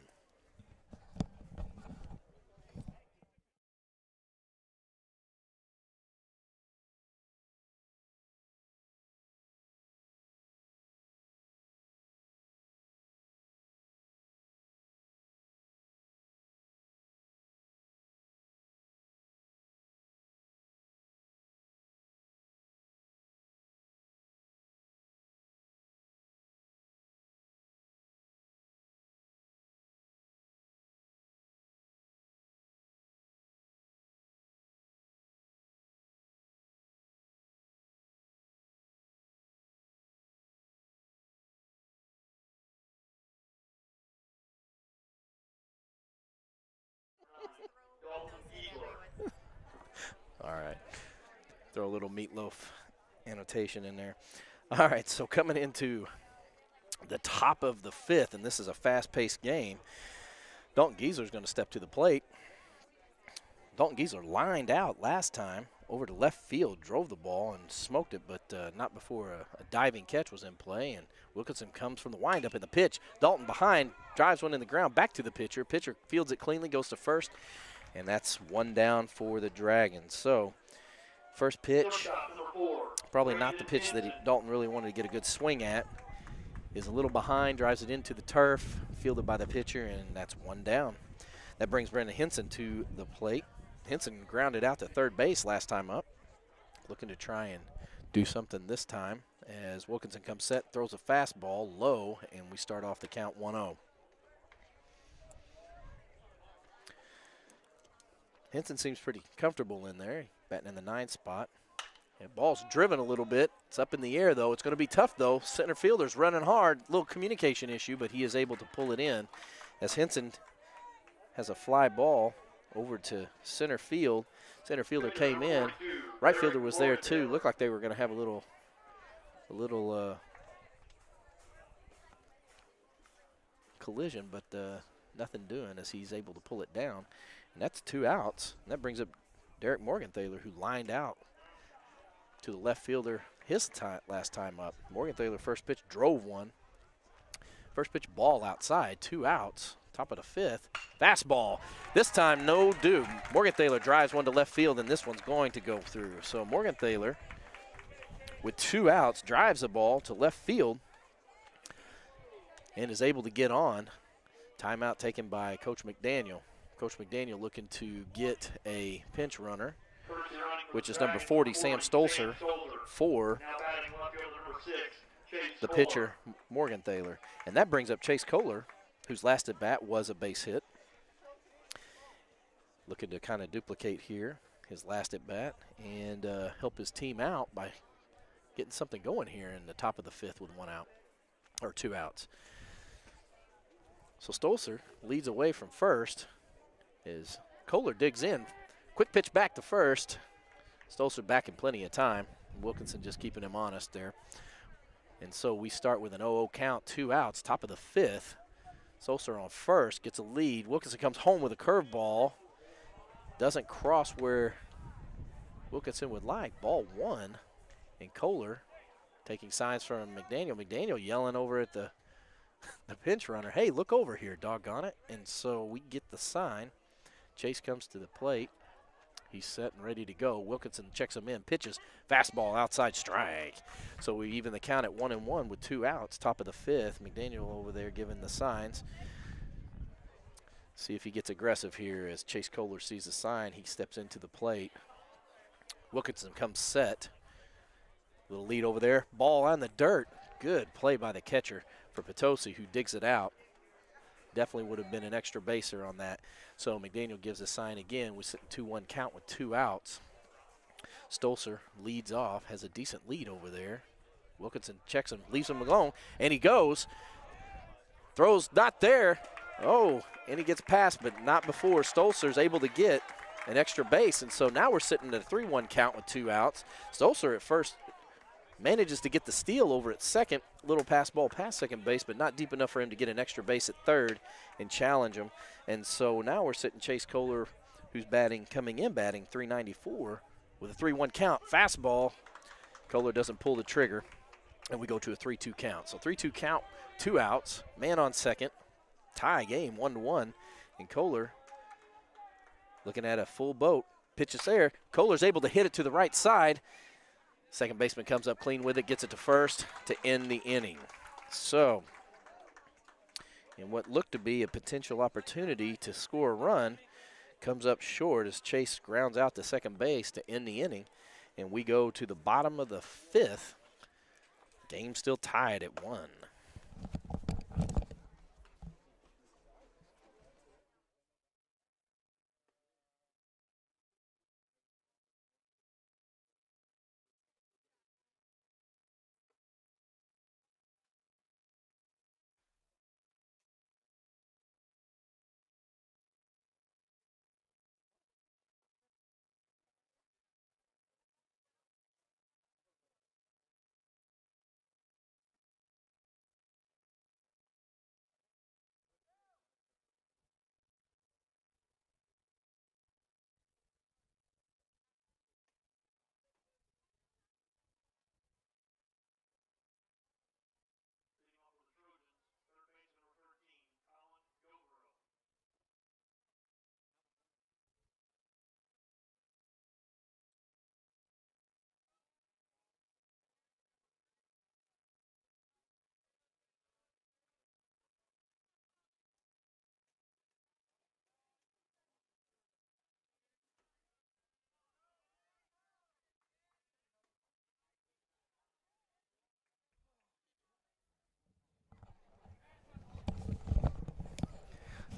All right. Throw a little meatloaf annotation in there. All right, so coming into the top of the fifth, and this is a fast-paced game, Dalton Giesler's going to step to the plate. Dalton Giesler lined out last time over to left field, drove the ball and smoked it, but not before a diving catch was in play. And Wilkinson comes from the windup in the pitch. Dalton behind, drives one in the ground, back to the pitcher. Pitcher fields it cleanly, goes to first, and that's one down for the Dragons. So first pitch, probably not the pitch that Dalton really wanted to get a good swing at, is a little behind, drives it into the turf, fielded by the pitcher, and that's one down. That brings Brendan Henson to the plate. Henson grounded out to third base last time up, looking to try and do something this time as Wilkinson comes set, throws a fastball low, and we start off the count 1-0. Henson seems pretty comfortable in there, batting in the 9th spot. And ball's driven a little bit. It's up in the air, though. It's going to be tough, though. Center fielder's running hard. Little communication issue, but he is able to pull it in as Henson has a fly ball over to center field. Center fielder came in. Right fielder was there, too. Looked like they were going to have a little collision, but nothing doing as he's able to pull it down. And that's 2 outs. And that brings up Derek Morgenthaler, who lined out to the left fielder his last time up. Morgenthaler first pitch drove one. First pitch ball outside, 2 outs. Top of the fifth. Fastball. This time no do. Morgenthaler drives one to left field, and this one's going to go through. So Morgenthaler, with 2 outs, drives the ball to left field and is able to get on. Timeout taken by Coach McDaniel. Coach McDaniel looking to get a pinch runner, which is number 40, Sam Stolzer, for the pitcher, Morgenthaler. And that brings up Chase Kohler, whose last at bat was a base hit. Looking to kind of duplicate here his last at bat and help his team out by getting something going here in the top of the fifth with 1 out, or 2 outs. So Stolzer leads away from first as Kohler digs in. Quick pitch back to first. Stolzer back in plenty of time. Wilkinson just keeping him honest there. And so we start with an 0-0 count, 2 outs, top of the fifth. Stolzer on first, gets a lead. Wilkinson comes home with a curveball. Doesn't cross where Wilkinson would like. Ball 1. And Kohler taking signs from McDaniel. McDaniel yelling over at the pinch runner, hey, look over here, doggone it. And so we get the sign. Chase comes to the plate. He's set and ready to go. Wilkinson checks him in, pitches, fastball, outside strike. So we even the count at 1-1 with 2 outs, top of the fifth. McDaniel over there giving the signs. See if he gets aggressive here as Chase Kohler sees the sign. He steps into the plate. Wilkinson comes set. Little lead over there. Ball on the dirt. Good play by the catcher for Potosi, who digs it out. Definitely would have been an extra baser on that. So McDaniel gives a sign again. We sit 2-1 count with 2 outs. Stolzer leads off, has a decent lead over there. Wilkinson checks him, leaves him alone, and he goes. Throws not there. Oh, and he gets past, but not before Stolzer's able to get an extra base. And so now we're sitting at a 3-1 count with 2 outs. Stolzer at first manages to get the steal over at second. Little pass ball past second base, but not deep enough for him to get an extra base at third and challenge him. And so now we're sitting Chase Kohler, who's coming in batting 394 with a 3-1 count. Fastball. Kohler doesn't pull the trigger, and we go to a 3-2 count. So 3-2 count, 2 outs, man on second. Tie game, 1-1, and Kohler looking at a full boat. Pitches there. Kohler's able to hit it to the right side. Second baseman comes up clean with it, gets it to first to end the inning. So, in what looked to be a potential opportunity to score a run, comes up short as Chase grounds out to second base to end the inning. And we go to the bottom of the 5th. Game still tied at 1.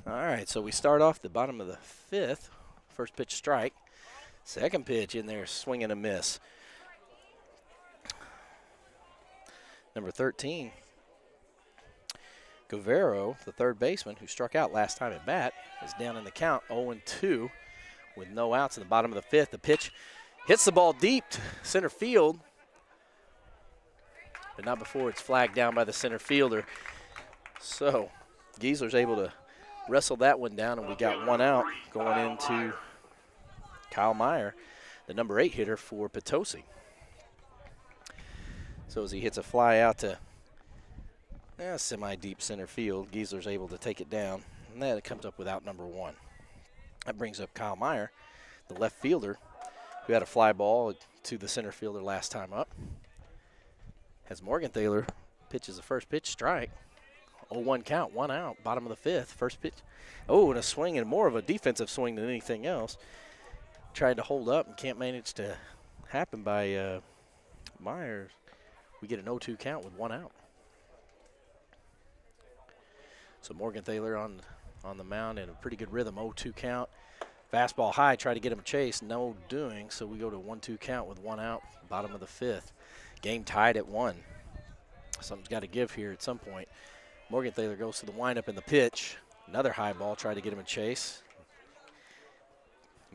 All right, so we start off the bottom of the 5th. First pitch strike. Second pitch in there, swing and a miss. Number 13, Guevara, the third baseman, who struck out last time at bat, is down in the count, 0-2 with no outs in the bottom of the 5th. The pitch hits the ball deep to center field, but not before it's flagged down by the center fielder. So Giesler's able to wrestle that one down, and we got 1 out going into Kyle Meyer, the number 8 hitter for Potosi. So as he hits a fly out to semi-deep center field, Giesler's able to take it down, and then it comes up with out number 1. That brings up Kyle Meyer, the left fielder, who had a fly ball to the center fielder last time up. As Morgenthaler pitches the first pitch strike. 0-1 count, 1 out, bottom of the 5th. First pitch. Oh, and a swing, and more of a defensive swing than anything else. Tried to hold up and can't manage to happen by Myers. We get an 0-2 count with 1 out. So Morgenthaler on the mound in a pretty good rhythm, 0-2 count. Fastball high, try to get him a chase, no doing. So we go to 1-2 count with 1 out, bottom of the 5th. Game tied at 1. Something's got to give here at some point. Morgenthaler goes to the windup in the pitch. Another high ball, try to get him a chase.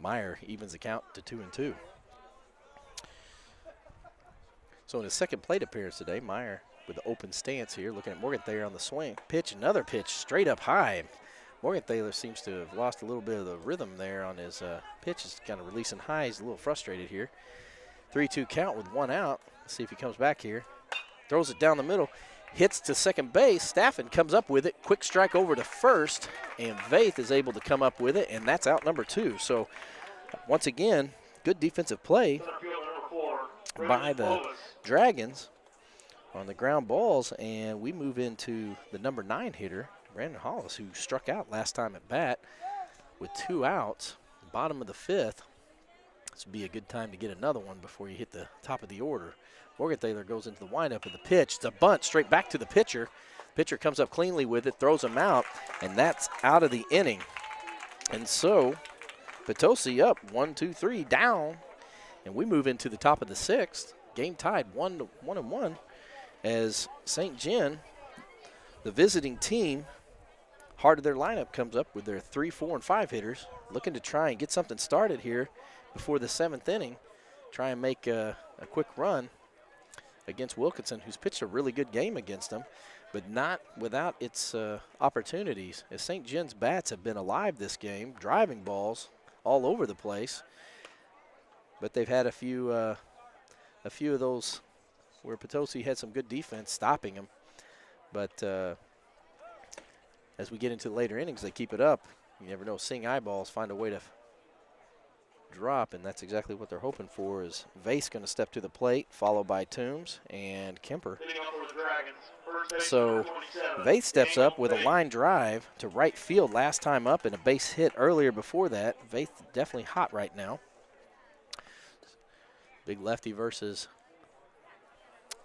Meyer evens the count to 2-2. So in his second plate appearance today, Meyer with the open stance here, looking at Morgenthaler on the swing. Pitch, another pitch, straight up high. Morgenthaler seems to have lost a little bit of the rhythm there on his pitch. He's kind of releasing high. He's a little frustrated here. 3-2 count with 1 out. Let's see if he comes back here. Throws it down the middle. Hits to second base. Staffen comes up with it. Quick strike over to first, and Vaith is able to come up with it, and that's out number 2. So once again, good defensive play by the Dragons on the ground balls, and we move into the number 9 hitter, Brandon Hollis, who struck out last time at bat with 2 outs, bottom of the 5th. This would be a good time to get another one before you hit the top of the order. Morgenthaler goes into the windup of the pitch. It's a bunt straight back to the pitcher. Pitcher comes up cleanly with it, throws him out, and that's out of the inning. And so Potosi up 1-2-3 down, and we move into the top of the 6th. Game tied 1-1 as St. John, the visiting team, heart of their lineup, comes up with their 3, 4, and 5 hitters, looking to try and get something started here before the 7th inning. Try and make a quick run against Wilkinson, who's pitched a really good game against them, but not without its opportunities, as St. John's bats have been alive this game, driving balls all over the place. But they've had a few of those where Potosi had some good defense stopping them. But as we get into the later innings, they keep it up. You never know, seeing eyeballs find a way to drop, and that's exactly what they're hoping for. Is Vase going to step to the plate, followed by Toombs and Kemper. So Vase steps up with a line drive to right field last time up and a base hit earlier before that. Vase definitely hot right now. Big lefty versus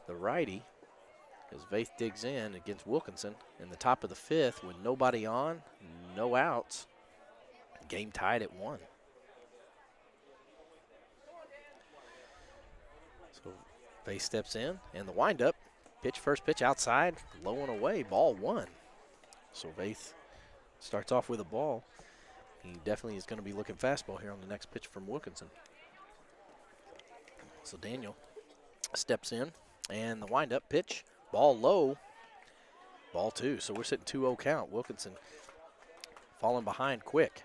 the righty as Vase digs in against Wilkinson in the top of the 5th with nobody on, no outs. Game tied at 1. So Vase steps in, and the windup, first pitch outside, low and away, ball 1. So Vase starts off with a ball. He definitely is going to be looking fastball here on the next pitch from Wilkinson. So Daniel steps in, and the windup pitch, ball low, ball 2. So we're sitting 2-0 count. Wilkinson falling behind quick.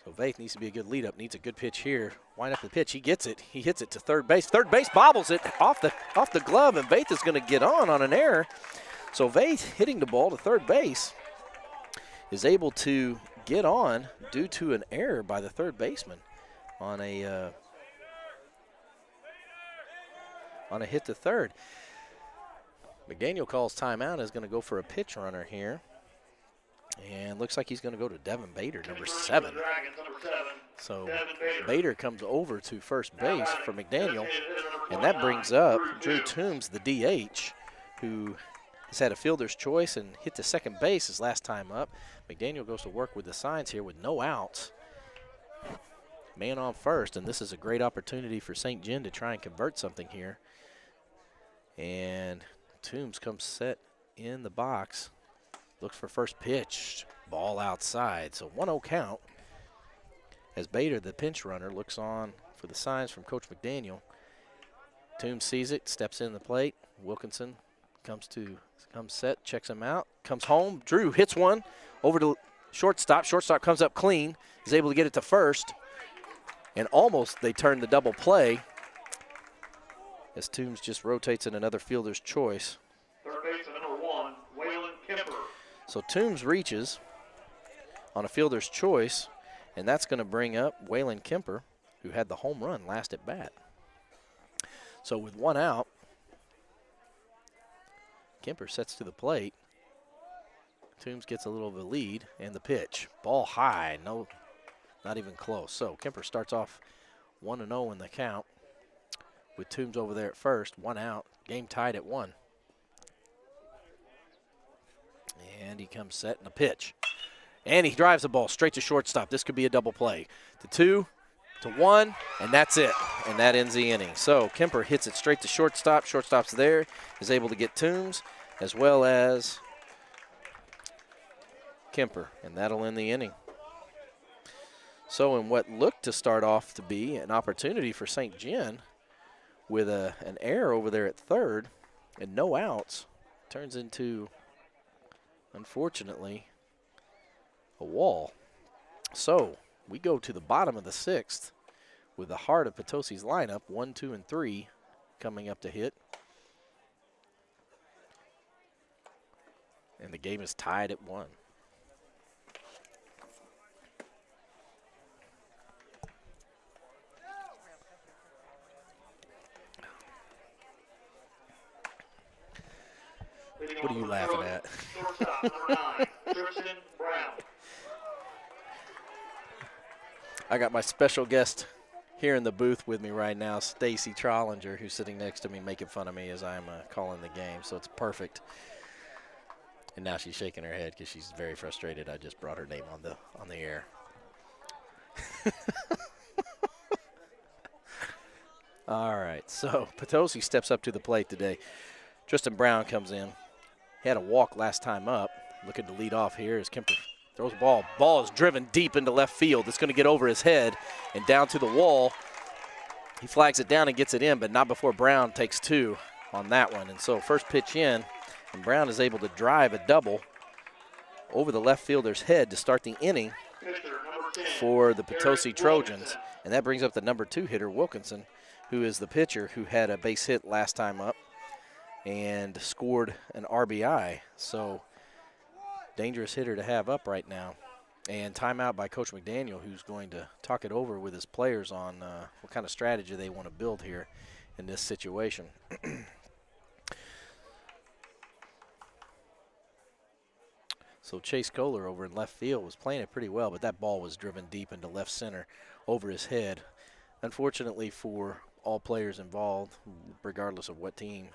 So Vase needs to be a good lead up, needs a good pitch here. Wind up the pitch, he gets it. He hits it to third base. Third base bobbles it off the glove, and Vase is going to get on an error. So Vase hitting the ball to third base is able to get on due to an error by the third baseman on a hit to third. McDaniel calls timeout, is going to go for a pitch runner here. And looks like he's going to go to Devin Bader, number 7. So Bader comes over to first base for McDaniel, and that brings up Drew Toombs, the DH, who has had a fielder's choice and hit to second base his last time up. McDaniel goes to work with the signs here with no outs. Man on first, and this is a great opportunity for St. John to try and convert something here. And Toombs comes set in the box. Looks for first pitch, ball outside. So 1-0 count as Bader, the pinch runner, looks on for the signs from Coach McDaniel. Toombs sees it, steps in the plate. Wilkinson comes set, checks him out, comes home. Drew hits one over to shortstop. Shortstop comes up clean, is able to get it to first, and almost they turn the double play as Toombs just rotates in another fielder's choice.
Third baseman number 1, Waylon Kemper.
So Toombs reaches on a fielder's choice, and that's going to bring up Waylon Kemper, who had the home run last at bat. So with 1 out, Kemper sets to the plate. Toombs gets a little of a lead, and the pitch. Ball high, no, not even close. So Kemper starts off 1-0 in the count with Toombs over there at first. 1 out, game tied at 1. And he comes set in a pitch. And he drives the ball straight to shortstop. This could be a double play. To 2, to 1, and that's it. And that ends the inning. So Kemper hits it straight to shortstop. Shortstop's there, is able to get Toombs as well as Kemper, and that'll end the inning. So in what looked to start off to be an opportunity for St. John with an error over there at third and no outs, turns into, unfortunately, a wall. So we go to the bottom of the 6th with the heart of Potosi's lineup, 1, 2, and 3 coming up to hit. And the game is tied at 1. What are you laughing at?
Shortstop, number 9, Tristan Brown.
I got my special guest here in the booth with me right now, Stacy Trollinger, who's sitting next to me making fun of me as I'm calling the game, so it's perfect. And now she's shaking her head because she's very frustrated. I just brought her name on the air. All right, so Potosi steps up to the plate today. Tristan Brown comes in. He had a walk last time up. Looking to lead off here as Kemper throws the ball. Ball is driven deep into left field. It's going to get over his head and down to the wall. He flags it down and gets it in, but not before Brown takes 2 on that one. And so first pitch in, and Brown is able to drive a double over the left fielder's head to start the inning for the Potosi Trojans. And that brings up the number 2 hitter, Wilkinson, who is the pitcher who had a base hit last time up and scored an RBI. So dangerous hitter to have up right now. And timeout by Coach McDaniel, who's going to talk it over with his players on what kind of strategy they want to build here in this situation. So Chase Kohler over in left field was playing it pretty well, but that ball was driven deep into left center over his head. Unfortunately for all players involved, regardless of what team,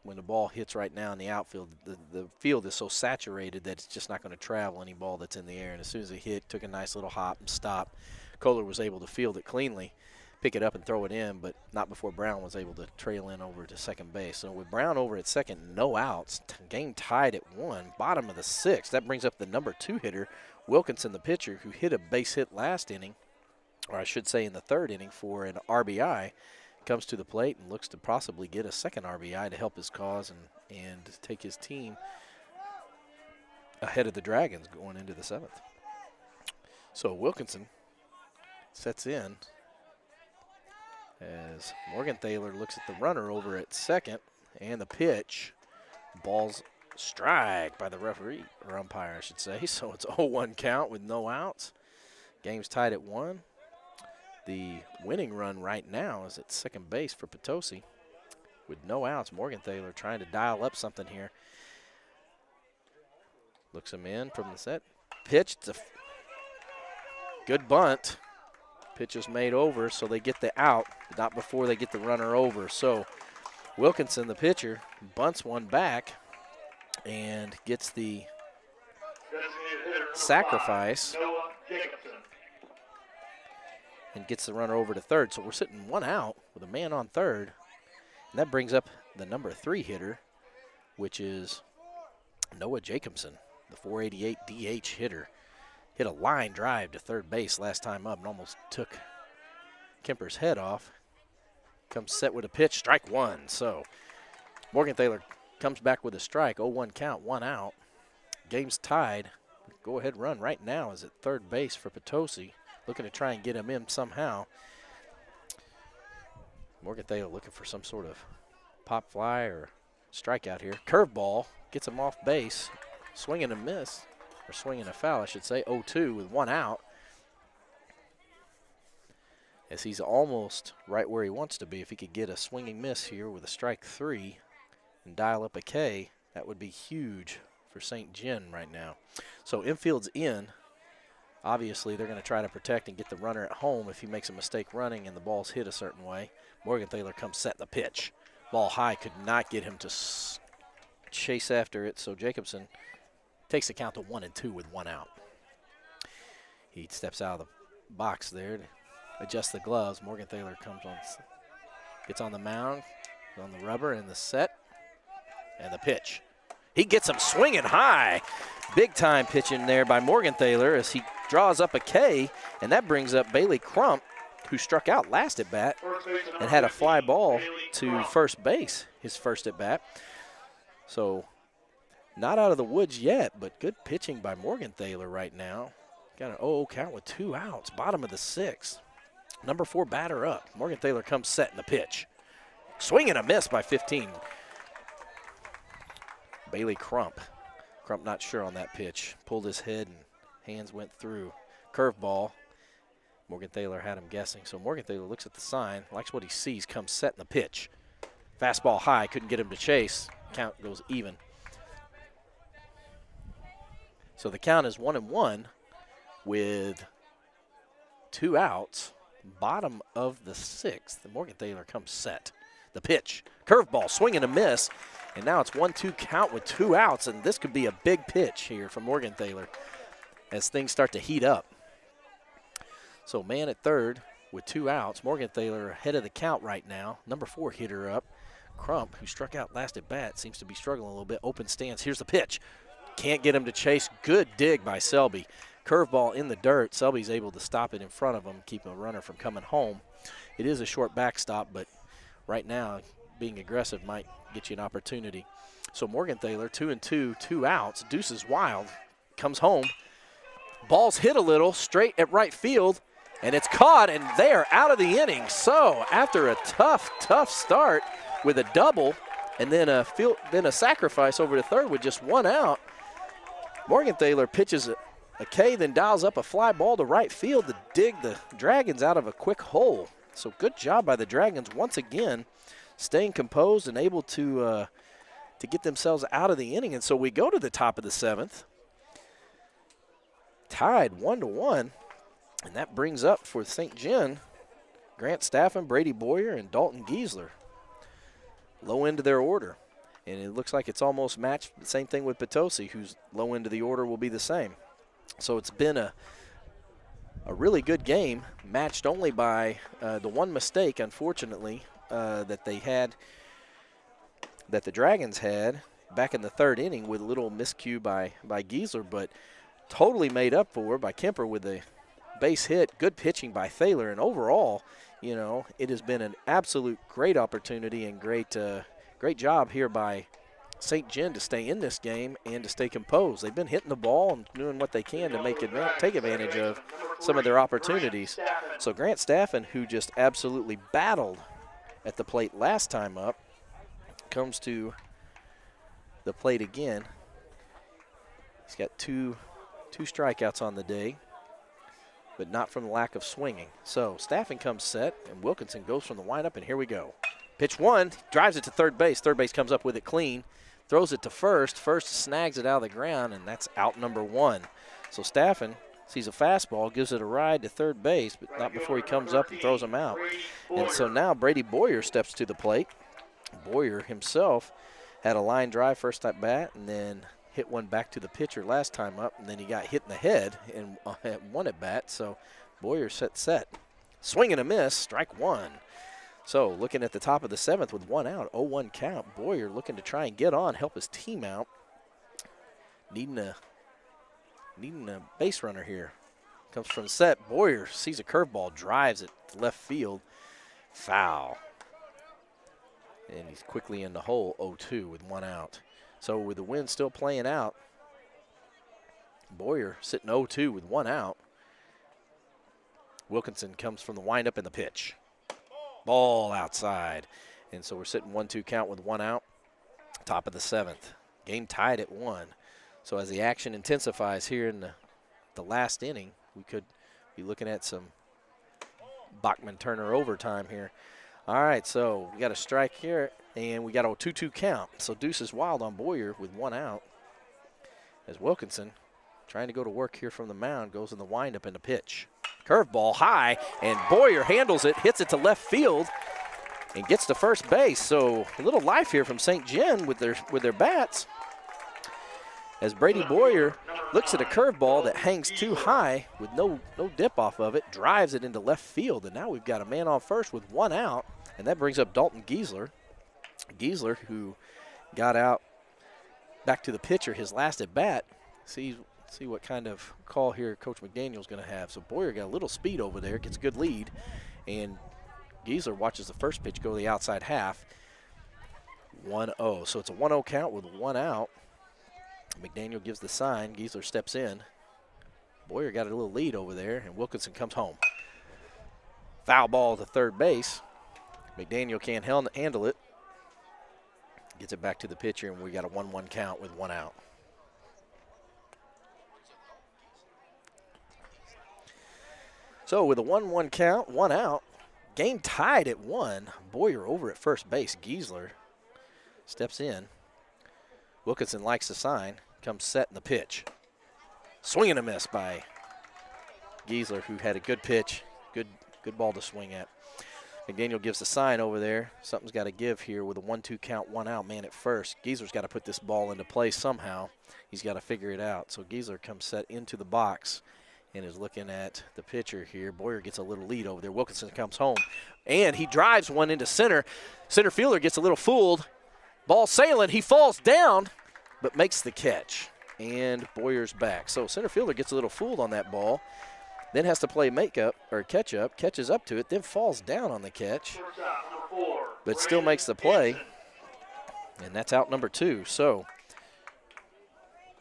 when the ball hits right now in the outfield, the field is so saturated that it's just not going to travel any ball that's in the air. And as soon as it hit, took a nice little hop and stop. Kohler was able to field it cleanly, pick it up and throw it in, but not before Brown was able to trail in over to second base. So with Brown over at second, no outs, game tied at 1, bottom of the 6th. That brings up the number 2 hitter, Wilkinson, the pitcher, who hit a base hit last inning, or I should say in the 3rd inning for an RBI. Comes to the plate and looks to possibly get a second RBI to help his cause and take his team ahead of the Dragons going into the 7th. So Wilkinson sets in as Morgenthaler looks at the runner over at second, and the pitch, ball's strike by the referee, or umpire I should say. So it's 0-1 count with no outs. Game's tied at 1. The winning run right now is at second base for Potosi with no outs. Morgenthaler trying to dial up something here. Looks him in from the set. Pitch. It's a good bunt. Pitch is made over, so they get the out, but not before they get the runner over. So Wilkinson, the pitcher, bunts one back and gets the sacrifice and gets the runner over to third. So we're sitting 1 out with a man on third. And that brings up the number 3 hitter, which is Noah Jacobson, the 488 DH hitter. Hit a line drive to third base last time up and almost took Kemper's head off. Comes set with a pitch, strike 1. So Morgenthaler comes back with a strike, 0-1 count, 1 out. Game's tied. Go-ahead run right now is at third base for Potosi. Looking to try and get him in somehow. Morgenthaler looking for some sort of pop fly or strikeout here. Curveball gets him off base. Swing and a miss, or swing and a foul, I should say. 0-2 with 1 out. As he's almost right where he wants to be. If he could get a swinging miss here with a strike 3 and dial up a K, that would be huge for St. John right now. So infield's in. Obviously, they're going to try to protect and get the runner at home if he makes a mistake running and the ball's hit a certain way. Morgenthaler comes set the pitch. Ball high, could not get him to chase after it, so Jacobson takes the count to 1-2 with 1 out. He steps out of the box there to adjust the gloves. Morgenthaler comes on, gets on the mound, on the rubber, and the set, and the pitch. He gets him swinging high. Big time pitching there by Morgenthaler as he draws up a K, and that brings up Bailey Crump, who struck out last at bat and had a fly ball to first base, his first at bat. So not out of the woods yet, but good pitching by Morgenthaler right now. Got an 0-0 count with 2 outs, bottom of the 6th. Number 4 batter up. Morgenthaler comes set in the pitch. Swing and a miss by 15. Bailey Crump. Crump not sure on that pitch. Pulled his head and hands went through. Curveball. Morgenthaler had him guessing. So Morgenthaler looks at the sign, likes what he sees, comes set in the pitch. Fastball high, couldn't get him to chase. Count goes even. So the count is 1-1 with 2 outs. Bottom of the 6th. Morgenthaler comes set. The pitch. Curveball, swing and a miss. And now it's 1-2 count with 2 outs. And this could be a big pitch here for Morgenthaler as things start to heat up. So man at third with 2 outs. Morgenthaler ahead of the count right now. Number 4 hitter up. Crump, who struck out last at bat, seems to be struggling a little bit. Open stance. Here's the pitch. Can't get him to chase. Good dig by Selby. Curveball in the dirt. Selby's able to stop it in front of him, keep a runner from coming home. It is a short backstop, but right now being aggressive might get you an opportunity. So Morgenthaler, 2-2, 2 outs. Deuces wild. Comes home. Ball's hit a little straight at right field, and it's caught, and they are out of the inning. So after a tough start with a double and then a sacrifice over to third with just 1 out, Morgenthaler pitches a K, then dials up a fly ball to right field to dig the Dragons out of a quick hole. So good job by the Dragons once again, staying composed and able to get themselves out of the inning. And so we go to the top of the 7th, tied 1-1, and that brings up for St. John Grant Staffen, Brady Boyer, and Dalton Giesler. Low end of their order. And it looks like it's almost matched. The same thing with Potosi, whose low end of the order will be the same. So it's been a really good game, matched only by the one mistake, unfortunately, that the Dragons had back in the 3rd inning with a little miscue by Giesler, but totally made up for by Kemper with a base hit. Good pitching by Thaler, and overall, you know, it has been an absolute great opportunity and great job here by St. John to stay in this game and to stay composed. They've been hitting the ball and doing what they can to take advantage of some of their opportunities. So Grant Staffen, who just absolutely battled at the plate last time up, comes to the plate again. He's got two strikeouts on the day, but not from the lack of swinging. So Staffen comes set, and Wilkinson goes from the windup, and here we go. Pitch 1, drives it to third base. Third base comes up with it clean, throws it to first. First snags it out of the ground, and that's out number 1. So Staffen sees a fastball, gives it a ride to third base, but not before he comes up and throws him out. And so now Brady Boyer steps to the plate. Boyer himself had a line drive first at bat, and then hit one back to the pitcher last time up, and then he got hit in the head in one at bat. So Boyer set. Swing and a miss, strike 1. So looking at the top of the 7th with 1 out, 0-1 count. Boyer looking to try and get on, help his team out. Needing a base runner here. Comes from set. Boyer sees a curveball, drives it to left field. Foul. And he's quickly in the hole, 0-2 with 1 out. So with the wind still playing out, Boyer sitting 0-2 with 1 out. Wilkinson comes from the windup and the pitch. Ball outside. And so we're sitting 1-2 count with 1 out. Top of the 7th. Game tied at 1. So as the action intensifies here in the last inning, we could be looking at some Bachman-Turner overtime here. All right, so we got a strike here, and we got a 2-2 count. So Deuce is wild on Boyer with 1 out. As Wilkinson, trying to go to work here from the mound, goes in the windup and the pitch. Curveball high, and Boyer handles it, hits it to left field, and gets to first base. So a little life here from St. John with their bats. As Brady Boyer looks at a curveball that hangs too high with no dip off of it, drives it into left field, and now we've got a man on first with 1 out, and that brings up Dalton Giesler. Giesler, who got out back to the pitcher his last at bat. See what kind of call here Coach McDaniel's going to have. So Boyer got a little speed over there, gets a good lead, and Giesler watches the first pitch go to the outside half. 1-0. So it's a 1-0 count with 1 out. McDaniel gives the sign. Giesler steps in. Boyer got a little lead over there, and Wilkinson comes home. Foul ball to third base. McDaniel can't handle it. Gets it back to the pitcher, and we got a 1-1 count with 1 out. So with a 1-1 count, 1 out, game tied at 1. Boyer over at first base. Giesler steps in. Wilkinson likes the sign, comes set in the pitch. Swing and a miss by Giesler, who had a good pitch, good ball to swing at. McDaniel gives the sign over there. Something's got to give here with a 1-2 count, 1 out, man at first. Giesler's got to put this ball into play somehow. He's got to figure it out. So Giesler comes set into the box and is looking at the pitcher here. Boyer gets a little lead over there. Wilkinson comes home, and he drives one into center. Center fielder gets a little fooled. Ball sailing. He falls down, but makes the catch. And Boyer's back. So center fielder gets a little fooled on that ball. Then has to play makeup or catch up, catches up to it, then falls down on the catch, but still makes the play, and that's out number 2. So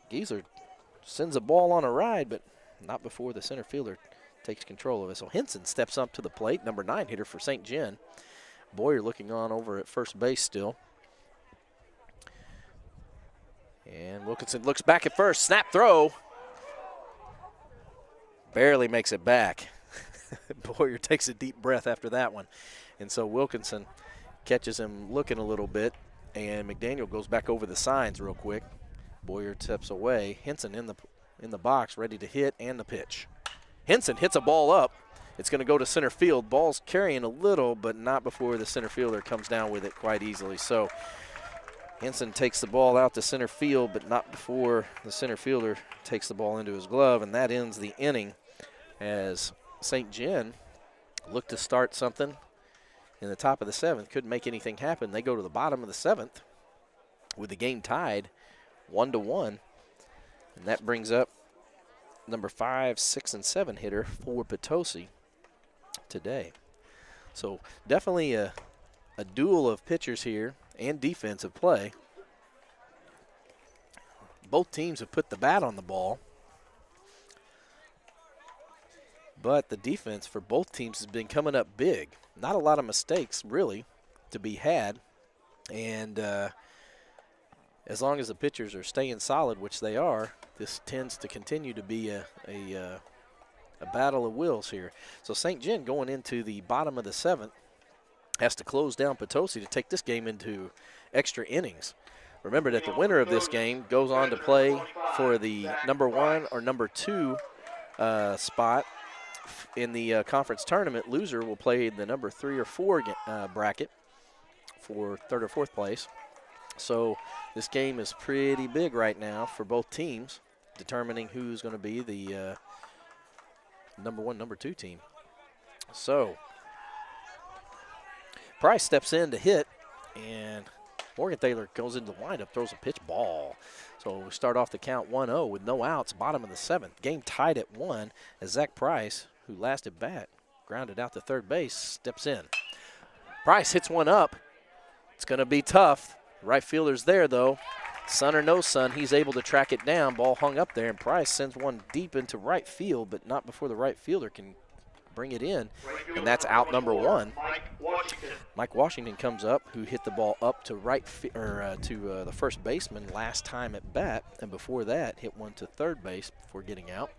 Giesler sends a ball on a ride, but not before the center fielder takes control of it. So Henson steps up to the plate, number 9 hitter for St. John. Boyer looking on over at first base still. And Wilkinson looks back at first, snap throw. Barely makes it back. Boyer takes a deep breath after that one. And so Wilkinson catches him looking a little bit, and McDaniel goes back over the signs real quick. Boyer steps away. Henson in the box, ready to hit and the pitch. Henson hits a ball up. It's going to go to center field. Ball's carrying a little, but not before the center fielder comes down with it quite easily. So Henson takes the ball out to center field, but not before the center fielder takes the ball into his glove, and that ends the inning as St. John looked to start something in the top of the 7th. Couldn't make anything happen. They go to the bottom of the 7th with the game tied 1-1, and that brings up number 5, 6, and 7 hitter for Potosi today. So definitely a duel of pitchers here and defensive play. Both teams have put the bat on the ball, but the defense for both teams has been coming up big. Not a lot of mistakes, really, to be had. And as long as the pitchers are staying solid, which they are, this tends to continue to be a battle of wills here. So St. John going into the bottom of the 7th has to close down Potosi to take this game into extra innings. Remember that the winner of this game goes on to play for the number 1 or number 2 spot in the conference tournament. Loser will play the number 3 or 4 bracket for 3rd or 4th place. So this game is pretty big right now for both teams, determining who's going to be the number 1, number 2 team. So Price steps in to hit, and Morgenthaler goes into the windup, throws a pitch ball. So we start off the count 1-0 with no outs, bottom of the 7th. Game tied at 1 as Zach Price, who last at bat, grounded out to third base, steps in. Price hits one up. It's going to be tough. Right fielder's there, though. Sun or no sun, he's able to track it down. Ball hung up there, and Price sends one deep into right field, but not before the right fielder can bring it in, and that's out number 1. Mike Washington comes up, who hit the ball up to the first baseman last time at bat, and before that hit one to third base before getting out.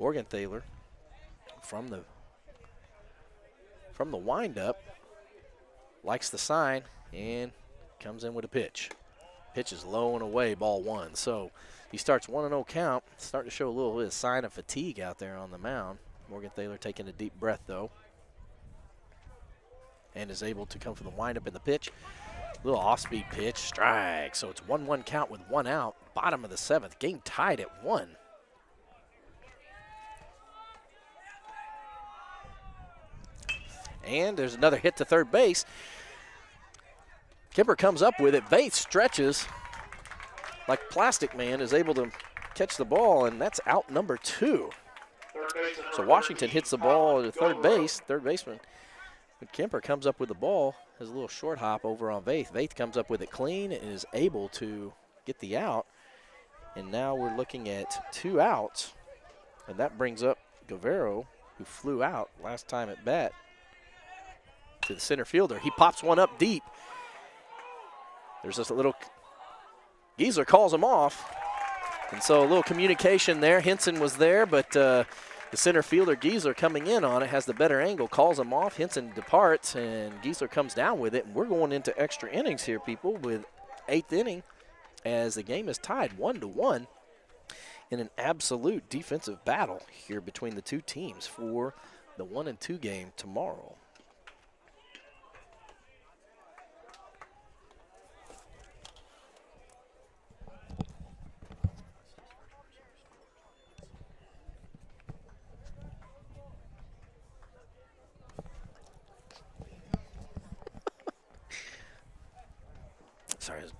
Morgenthaler from the windup likes the sign and comes in with a pitch. Pitch is low and away, ball 1. So he starts 1-0 count, starting to show a little bit of sign of fatigue out there on the mound. Morgenthaler taking a deep breath, though, and is able to come from the windup in the pitch. Little off-speed pitch, strike. So it's 1-1 count with 1 out, bottom of the 7th. Game tied at 1. And there's another hit to third base. Kemper comes up with it. Vaith stretches like Plastic Man, is able to catch the ball, and that's out number 2. So Washington hits the ball to third base. Third baseman Kemper comes up with the ball, has a little short hop over on Vaith. Vaith comes up with it clean and is able to get the out. And now we're looking at 2 outs, and that brings up Guevara, who flew out last time at bat, to the center fielder. He pops one up deep. There's just a little, Giesler calls him off. And so a little communication there. Henson was there, but the center fielder, Giesler, coming in on it, has the better angle, calls him off. Henson departs, and Giesler comes down with it. And we're going into extra innings here, people, with 8th inning as the game is tied 1-1 in an absolute defensive battle here between the two teams for the 1 and 2 game tomorrow. Sorry, I was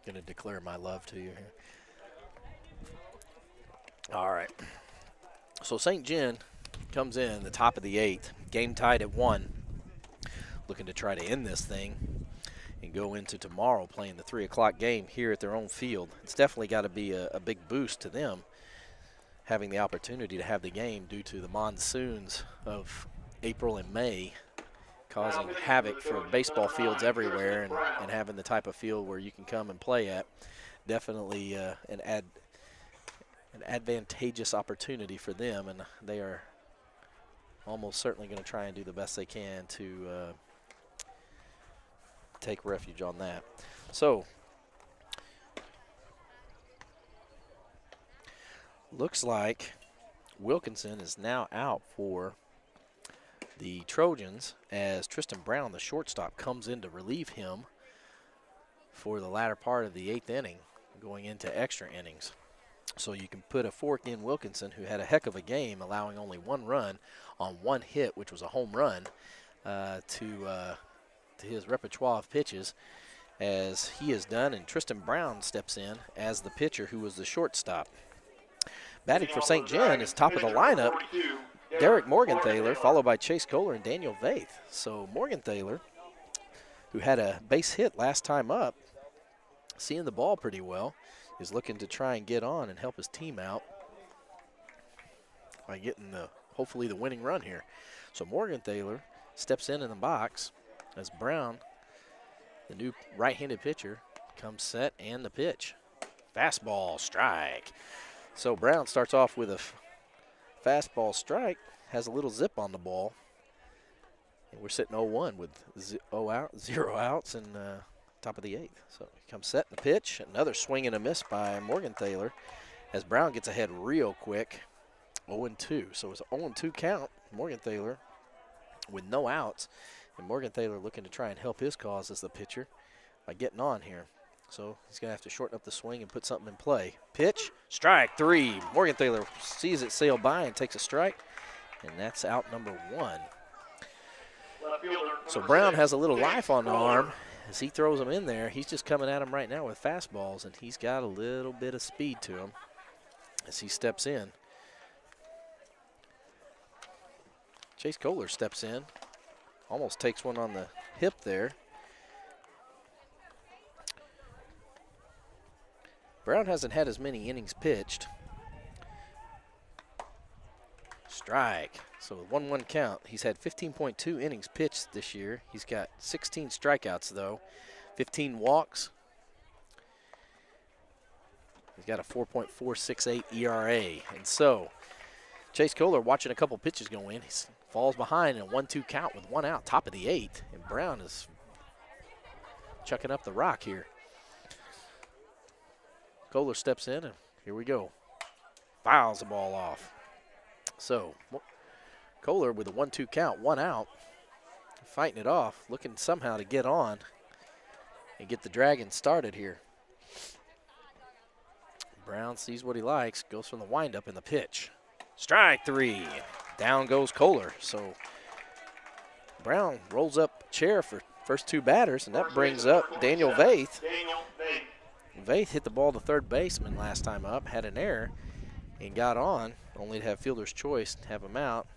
going to declare my love to you here. All right. So St. John comes in the top of the 8th, game tied at 1, looking to try to end this thing and go into tomorrow playing the 3 o'clock game here at their own field. It's definitely got to be a big boost to them having the opportunity to have the game due to the monsoons of April and May causing havoc for baseball fields everywhere, and having the type of field where you can come and play at. Definitely an advantageous opportunity for them, and they are almost certainly going to try and do the best they can to take refuge on that. So, looks like Wilkinson is now out for the Trojans as Tristan Brown, the shortstop, comes in to relieve him for the latter part of the 8th inning, going into extra innings. So you can put a fork in Wilkinson, who had a heck of a game, allowing only 1 run on 1 hit, which was a home run, to his repertoire of pitches, as he is done, and Tristan Brown steps in as the pitcher who was the shortstop. Batting for St. John is top of the lineup, Derek Morgenthaler, followed by Chase Kohler and Daniel Vaith. So Morgenthaler, who had a base hit last time up, seeing the ball pretty well, is looking to try and get on and help his team out by getting hopefully the winning run here. So Morgenthaler steps in the box as Brown, the new right-handed pitcher, comes set and the pitch. Fastball, strike. So Brown starts off with a fastball strike, has a little zip on the ball, and we're sitting 0-1 with 0 outs and top of the 8th. So he comes set in the pitch, another swing and a miss by Morgenthaler as Brown gets ahead real quick, 0-2. So it's an 0-2 count, Morgenthaler with no outs, and Morgenthaler looking to try and help his cause as the pitcher by getting on here. So he's going to have to shorten up the swing and put something in play. Pitch, strike 3. Morgenthaler sees it sail by and takes a strike, and that's out number 1. So Brown has a little life on the arm as he throws him in there. He's just coming at him right now with fastballs, and he's got a little bit of speed to him as he steps in. Chase Kohler steps in, almost takes one on the hip there. Brown hasn't had as many innings pitched. Strike. So 1-1 count. He's had 15.2 innings pitched this year. He's got 16 strikeouts, though, 15 walks. He's got a 4.468 ERA. And so Chase Kohler watching a couple pitches go in. He falls behind in a 1-2 count with 1 out, top of the 8th. And Brown is chucking up the rock here. Kohler steps in, and here we go. Fouls the ball off. So Kohler with a 1-2 count, 1 out, fighting it off, looking somehow to get on and get the Dragons started here. Brown sees what he likes, goes from the windup and the pitch. Strike 3. Down goes Kohler. So Brown rolls up chair for first 2 batters, and that brings up Daniel Vaith. Vaith hit the ball to third baseman last time up, had an error, and got on, only to have fielder's choice, have him out,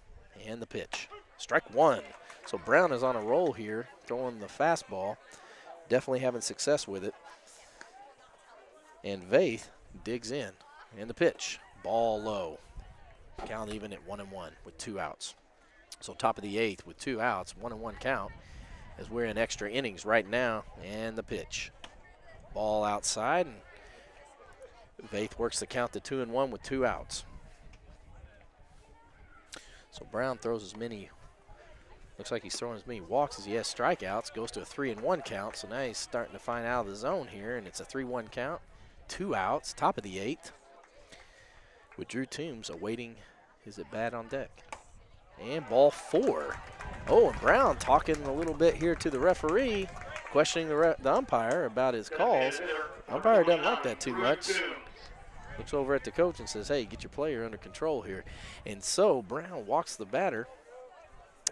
and the pitch. Strike 1. So Brown is on a roll here, throwing the fastball, definitely having success with it. And Vaith digs in, and the pitch. Ball low. Count even at 1-1 with 2 outs. So top of the 8th with 2 outs, 1-1 count, as we're in extra innings right now, and the pitch. Ball outside, and Vaith works the count to 2-1 with 2 outs. So Brown throws as many, looks like he's throwing as many walks as he has strikeouts, goes to a 3-1 count. So now he's starting to find out of the zone here, and it's a 3-1 count, 2 outs, top of the 8th. with Drew Toombs awaiting his at-bat on deck. And ball 4. Oh, and Brown talking a little bit here to the referee, questioning the umpire about his calls. Umpire doesn't like that too much. Looks over at the coach and says, hey, get your player under control here. And so Brown walks the batter,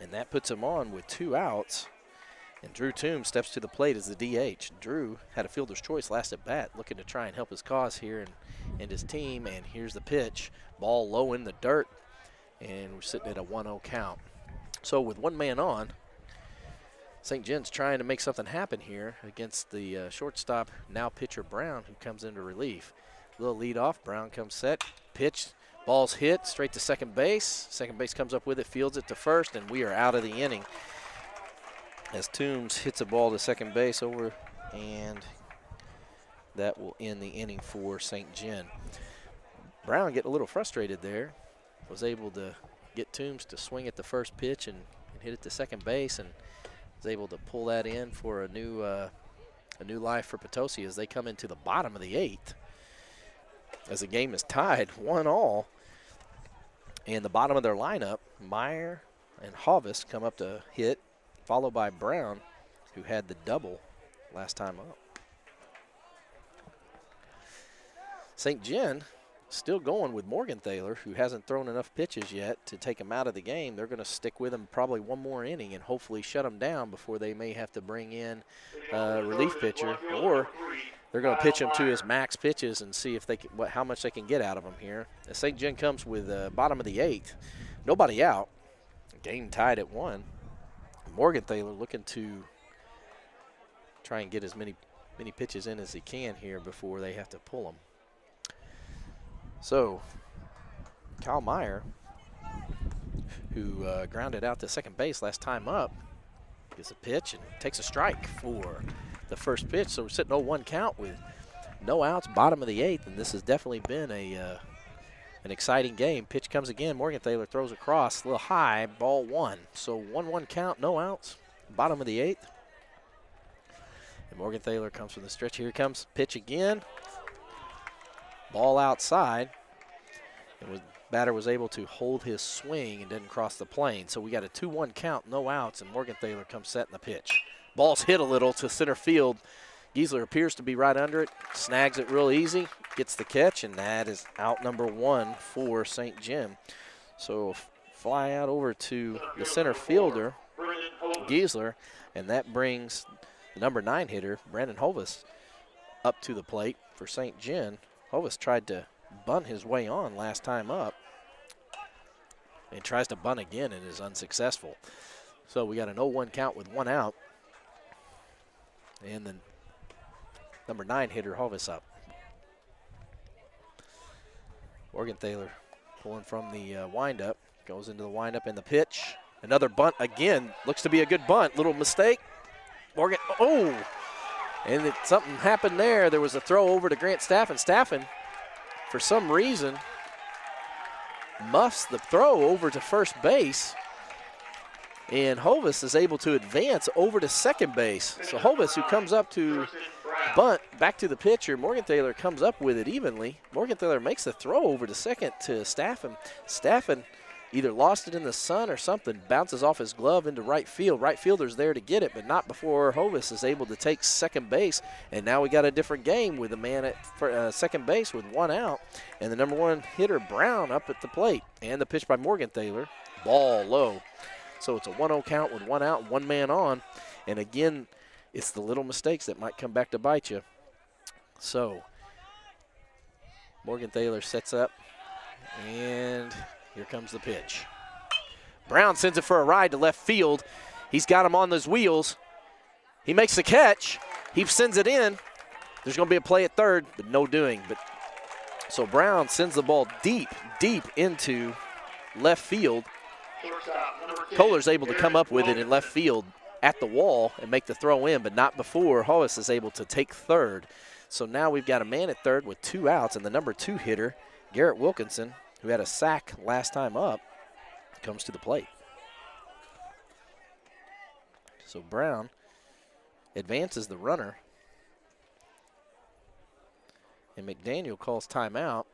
and that puts him on with 2 outs. And Drew Toombs steps to the plate as the DH. Drew had a fielder's choice last at bat, looking to try and help his cause here and his team. And here's the pitch. Ball low in the dirt, and we're sitting at a 1-0 count. So with 1 man on, St. John's trying to make something happen here against the shortstop, now pitcher Brown, who comes into relief. Little lead off, Brown comes set, pitch, ball's hit straight to second base. Second base comes up with it, fields it to first, and we are out of the inning. As Toombs hits a ball to second base over, and that will end the inning for St. John. Brown getting a little frustrated there, was able to get Toombs to swing at the first pitch and hit it to second base, and was able to pull that in for a new life for Potosi as they come into the bottom of the 8th. As the game is tied 1-1, and the bottom of their lineup, Meyer and Hovis come up to hit, followed by Brown, who had the double last time up. St. John still going with Morgenthaler, who hasn't thrown enough pitches yet to take him out of the game. They're going to stick with him probably 1 more inning and hopefully shut him down before they may have to bring in a relief pitcher, or they're going to pitch him to his max pitches and see if they can, how much they can get out of him here. As St. John comes with bottom of the 8th, nobody out, game tied at 1. Morgenthaler looking to try and get as many pitches in as he can here before they have to pull him. So Kyle Meyer, who grounded out to second base last time up, gets a pitch and takes a strike for the first pitch. So we're sitting 0-1 count with no outs, bottom of the 8th, and this has definitely been an exciting game. Pitch comes again. Morgenthaler throws across, a little high, ball 1. So 1-1 count, no outs, bottom of the 8th. And Morgenthaler comes from the stretch. Here comes pitch again. Ball outside. And batter was able to hold his swing and didn't cross the plane. So we got a 2-1 count, no outs, and Morgenthaler comes set in the pitch. Ball's hit a little to center field. Giesler appears to be right under it, snags it real easy, gets the catch, and that is out number 1 for St. Jim. So fly out over to the center fielder, Giesler, and that brings the number 9 hitter, Brandon Hovis, up to the plate for St. John. Hovis tried to bunt his way on last time up and tries to bunt again and is unsuccessful. So we got an 0-1 count with 1 out. And then number 9 hitter Hovis up. Morgenthaler pulling from the windup, goes into the windup and the pitch. Another bunt again, looks to be a good bunt. Little mistake. Morgan, oh! And something happened there. There was a throw over to Grant Staffen. Staffen, for some reason, muffs the throw over to first base. And Hovis is able to advance over to second base. So Hovis, who comes up to bunt back to the pitcher, Morgenthaler comes up with it evenly. Morgenthaler makes the throw over to second to Staffen. Staffen either lost it in the sun or something, bounces off his glove into right field. Right fielder's there to get it, but not before Hovis is able to take second base. And now we got a different game with a man at second base with 1 out. And the number 1 hitter, Brown, up at the plate. And the pitch by Morgenthaler, ball low. So it's a 1-0 count with 1 out, 1 man on. And again, it's the little mistakes that might come back to bite you. So Morgenthaler sets up, and here comes the pitch. Brown sends it for a ride to left field. He's got him on those wheels. He makes the catch. He sends it in. There's going to be a play at third, but no doing. So Brown sends the ball deep into left field. Kohler's able to come up with it in left field at the wall and make the throw in, but not before Hovis is able to take third. So now we've got a man at third with 2 outs, and the number 2 hitter, Garrett Wilkinson, who had a sack last time up, comes to the plate. So Brown advances the runner, and McDaniel calls timeout.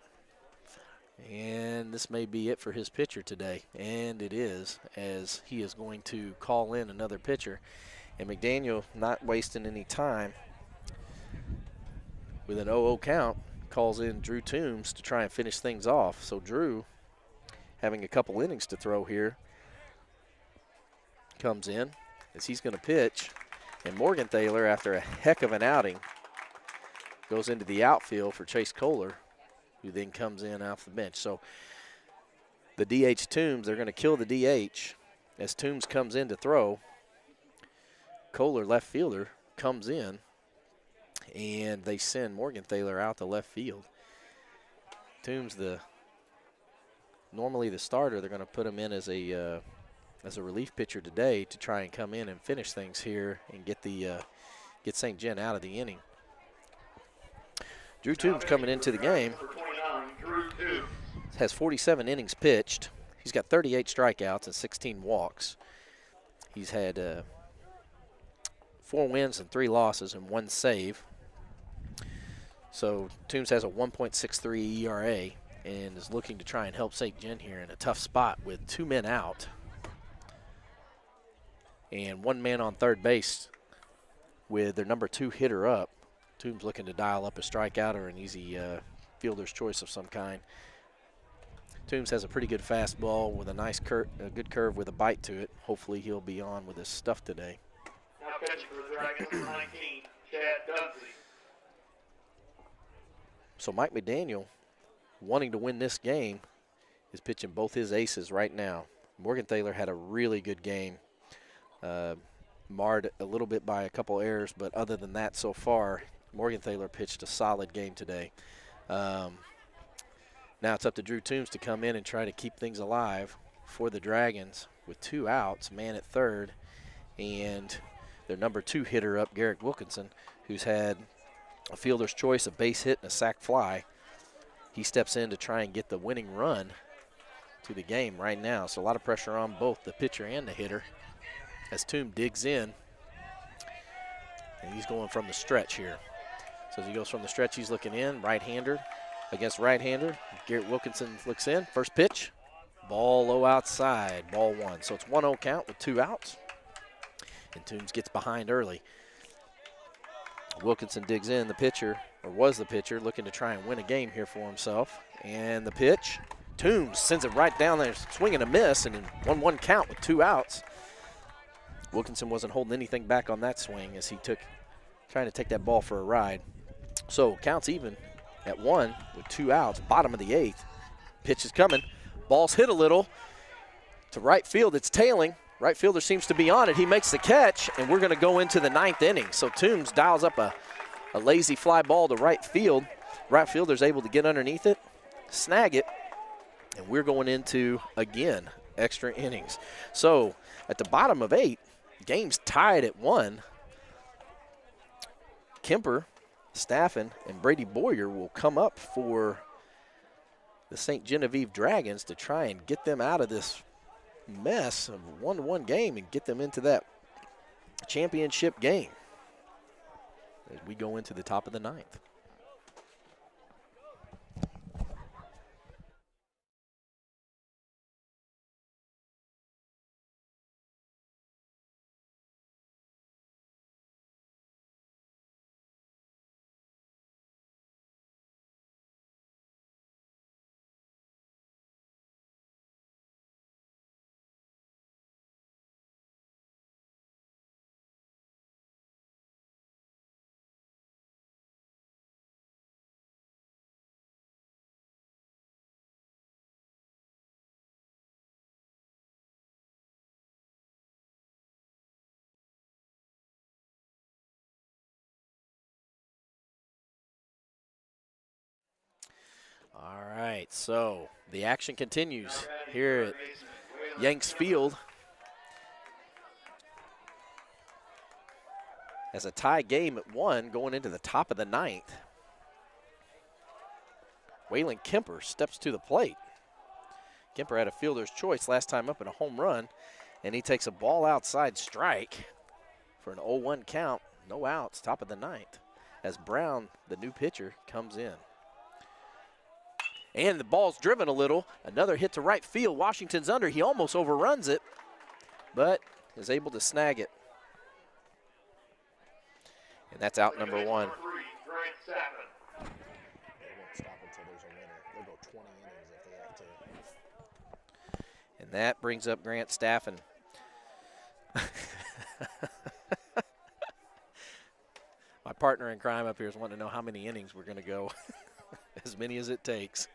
And this may be it for his pitcher today. And it is, as he is going to call in another pitcher. And McDaniel, not wasting any time, with an 0-0 count, calls in Drew Toombs to try and finish things off. So Drew, having a couple innings to throw here, comes in as he's going to pitch. And Morgenthaler, after a heck of an outing, goes into the outfield for Chase Kohler, who then comes in off the bench. So the DH Toombs, they're going to kill the DH as Toombs comes in to throw. Kohler, left fielder, comes in, and they send Morgenthaler out to left field. Toombs, normally the starter, they're going to put him in as a relief pitcher today to try and come in and finish things here and get St. John out of the inning. Drew Toombs coming into the game has 47 innings pitched. He's got 38 strikeouts and 16 walks. He's had 4 wins and 3 losses and 1 save. So Toombs has a 1.63 ERA and is looking to try and help St. John here in a tough spot with 2 men out and 1 man on third base with their number 2 hitter up. Toombs looking to dial up a strikeout or an easy fielder's choice of some kind. Toombs has a pretty good fastball with a good curve with a bite to it. Hopefully he'll be on with his stuff today.
Now pitching for the Dragons, 19, Chad Dudley.
So Mike McDaniel, wanting to win this game, is pitching both his aces right now. Morgenthaler had a really good game. Marred a little bit by a couple errors, but other than that so far, Morgenthaler pitched a solid game today. Now it's up to Drew Toombs to come in and try to keep things alive for the Dragons with 2 outs, man at third, and their number 2 hitter up, Garrett Wilkinson, who's had a fielder's choice, a base hit, and a sac fly. He steps in to try and get the winning run to the game right now. So a lot of pressure on both the pitcher and the hitter as Toombs digs in, and he's going from the stretch here. So as he goes from the stretch, he's looking in, right-hander against right-hander. Garrett Wilkinson looks in, first pitch, ball low outside, ball 1. So it's 1-0 count with 2 outs, and Toombs gets behind early. Wilkinson digs in, the pitcher, or was the pitcher, looking to try and win a game here for himself. And the pitch, Toombs sends it right down there, swing and a miss, and in 1-1 count with 2 outs. Wilkinson wasn't holding anything back on that swing as he trying to take that ball for a ride. So counts even at 1 with 2 outs, bottom of the 8th. Pitch is coming, ball's hit a little to right field, it's tailing. Right fielder seems to be on it. He makes the catch, and we're going to go into the 9th inning. So Toombs dials up a lazy fly ball to right field. Right fielder's able to get underneath it, snag it, and we're going into, again, extra innings. So at the bottom of 8, game's tied at 1. Kemper, Staffen, and Brady Boyer will come up for the St. Genevieve Dragons to try and get them out of this mess of a 1-1 game and get them into that championship game as we go into the top of the 9th. All right, so the action continues here at Yanks Field as a tie game at 1 going into the top of the 9th. Waylon Kemper steps to the plate. Kemper had a fielder's choice last time up in a home run, and he takes a ball outside strike for an 0-1 count, no outs, top of the 9th, as Brown, the new pitcher, comes in. And the ball's driven a little. Another hit to right field. Washington's under. He almost overruns it, but is able to snag it. And that's out number 1.
They won't
stop until there's a winner. They'll go 20 innings if they have to.
And that brings up Grant Staffen. My partner in crime up here is wanting to know how many innings we're going to go. As many as it takes.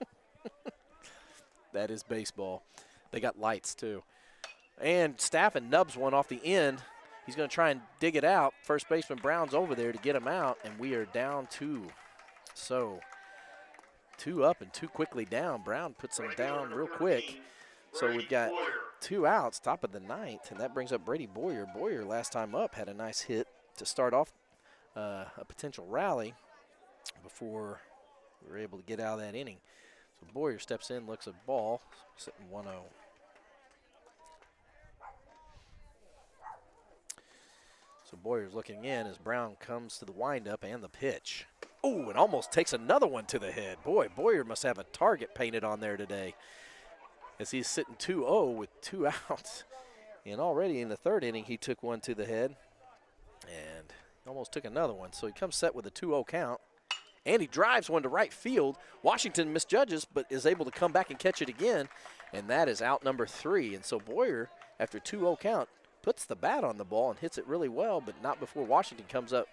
That is baseball. They got lights, too. And Staffen nubs one off the end. He's going to try and dig it out. First baseman Brown's over there to get him out, and we are down 2. So 2 up and 2 quickly down. Brown puts them down real quick. So we've got 2 outs, top of the 9th, and that brings up Brady Boyer. Boyer, last time up, had a nice hit to start off a potential rally before we were able to get out of that inning. So Boyer steps in, looks at ball, sitting 1-0. So Boyer's looking in as Brown comes to the windup and the pitch. Oh, and almost takes another one to the head. Boy, Boyer must have a target painted on there today, as he's sitting 2-0 with 2 outs. And already in the 3rd inning, he took one to the head and almost took another one. So he comes set with a 2-0 count, and he drives one to right field. Washington misjudges, but is able to come back and catch it again, and that is out number 3. And so Boyer, after 2-0 count, puts the bat on the ball and hits it really well, but not before Washington comes up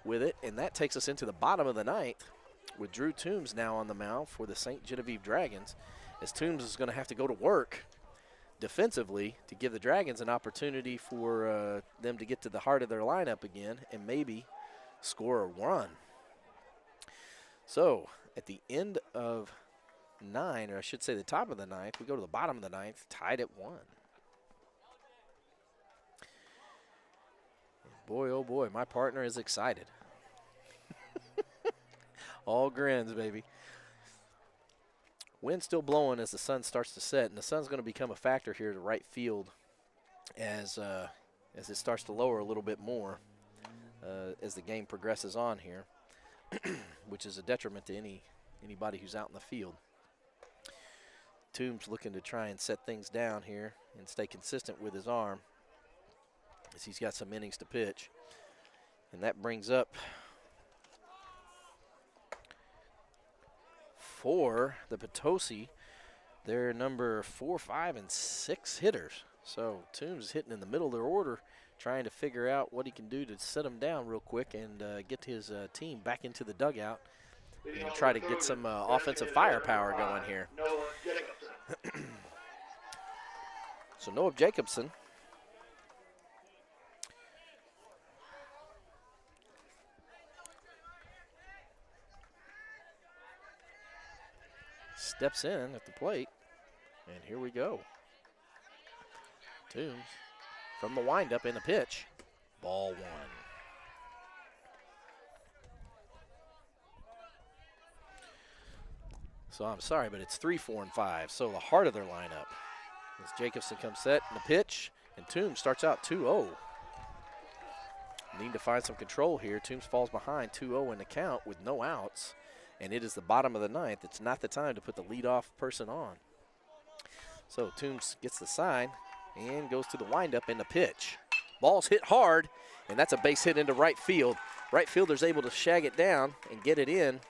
with it, and that takes us into the bottom of the 9th with Drew Toombs now on the mound for the St. Genevieve Dragons, as Toombs is going to have to go to work defensively to give the Dragons an opportunity for them to get to the heart of their lineup again and maybe score a run. So at the end of 9, or I should say the top of the 9th, we go to the bottom of the 9th, tied at 1. Boy, oh boy, my partner is excited. All grins, baby. Wind still blowing as the sun starts to set, and the sun's going to become a factor here to right field as it starts to lower a little bit more as the game progresses on here, which is a detriment to anybody who's out in the field. Toombs looking to try and set things down here and stay consistent with his arm, as he's got some innings to pitch. And that brings up for the Potosi, their number 4, 5, and 6 hitters. So Toombs is hitting in the middle of their order, trying to figure out what he can do to set them down real quick and get his team back into the dugout and try to get some offensive firepower going here. So Noah Jacobson steps in at the plate, and here we go. Toombs from the windup in the pitch. Ball 1. So I'm sorry, but it's 3, 4, and 5. So the heart of their lineup. As Jacobson comes set in the pitch, and Toombs starts out 2-0. Need to find some control here. Toombs falls behind 2-0 in the count with no outs. And it is the bottom of the 9th. It's not the time to put the leadoff person on. So Toombs gets the sign and goes to the windup in the pitch. Ball's hit hard, and that's a base hit into right field. Right fielder's able to shag it down and get it in,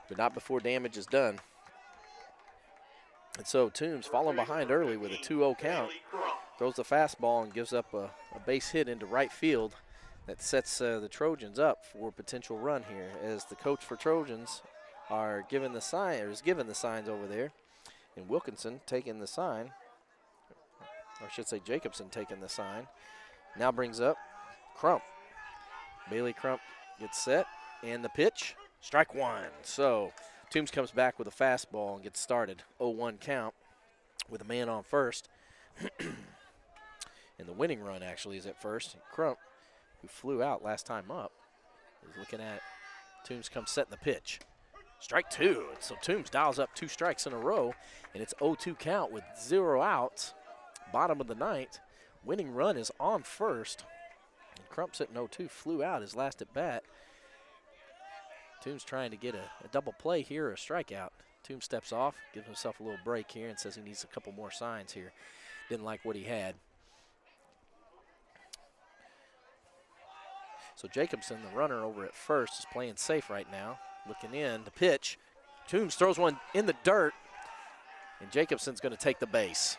but not before damage is done. And so Toombs falling behind early with a 2-0 count. Throws the fastball and gives up a base hit into right field. That sets the Trojans up for a potential run here, as the coach for Trojans are given the sign, or is given the signs over there, and Wilkinson taking the sign, or I should say Jacobson taking the sign. Now brings up Crump. Bailey Crump gets set, and the pitch, strike 1. So Toombs comes back with a fastball and gets started. 0-1 count with a man on first. And the winning run actually is at first. Crump, who flew out last time up, is looking at Toombs comes set in the pitch. Strike 2. So Toombs dials up 2 strikes in a row, and it's 0-2 count with 0 outs. Bottom of the 9th. Winning run is on first. And Crump sitting 0-2, flew out his last at bat. Toombs trying to get a double play here, or a strikeout. Toombs steps off, gives himself a little break here, and says he needs a couple more signs here. Didn't like what he had. So Jacobson, the runner over at first, is playing safe right now. Looking in, the pitch. Toombs throws one in the dirt, and Jacobson's going to take the base.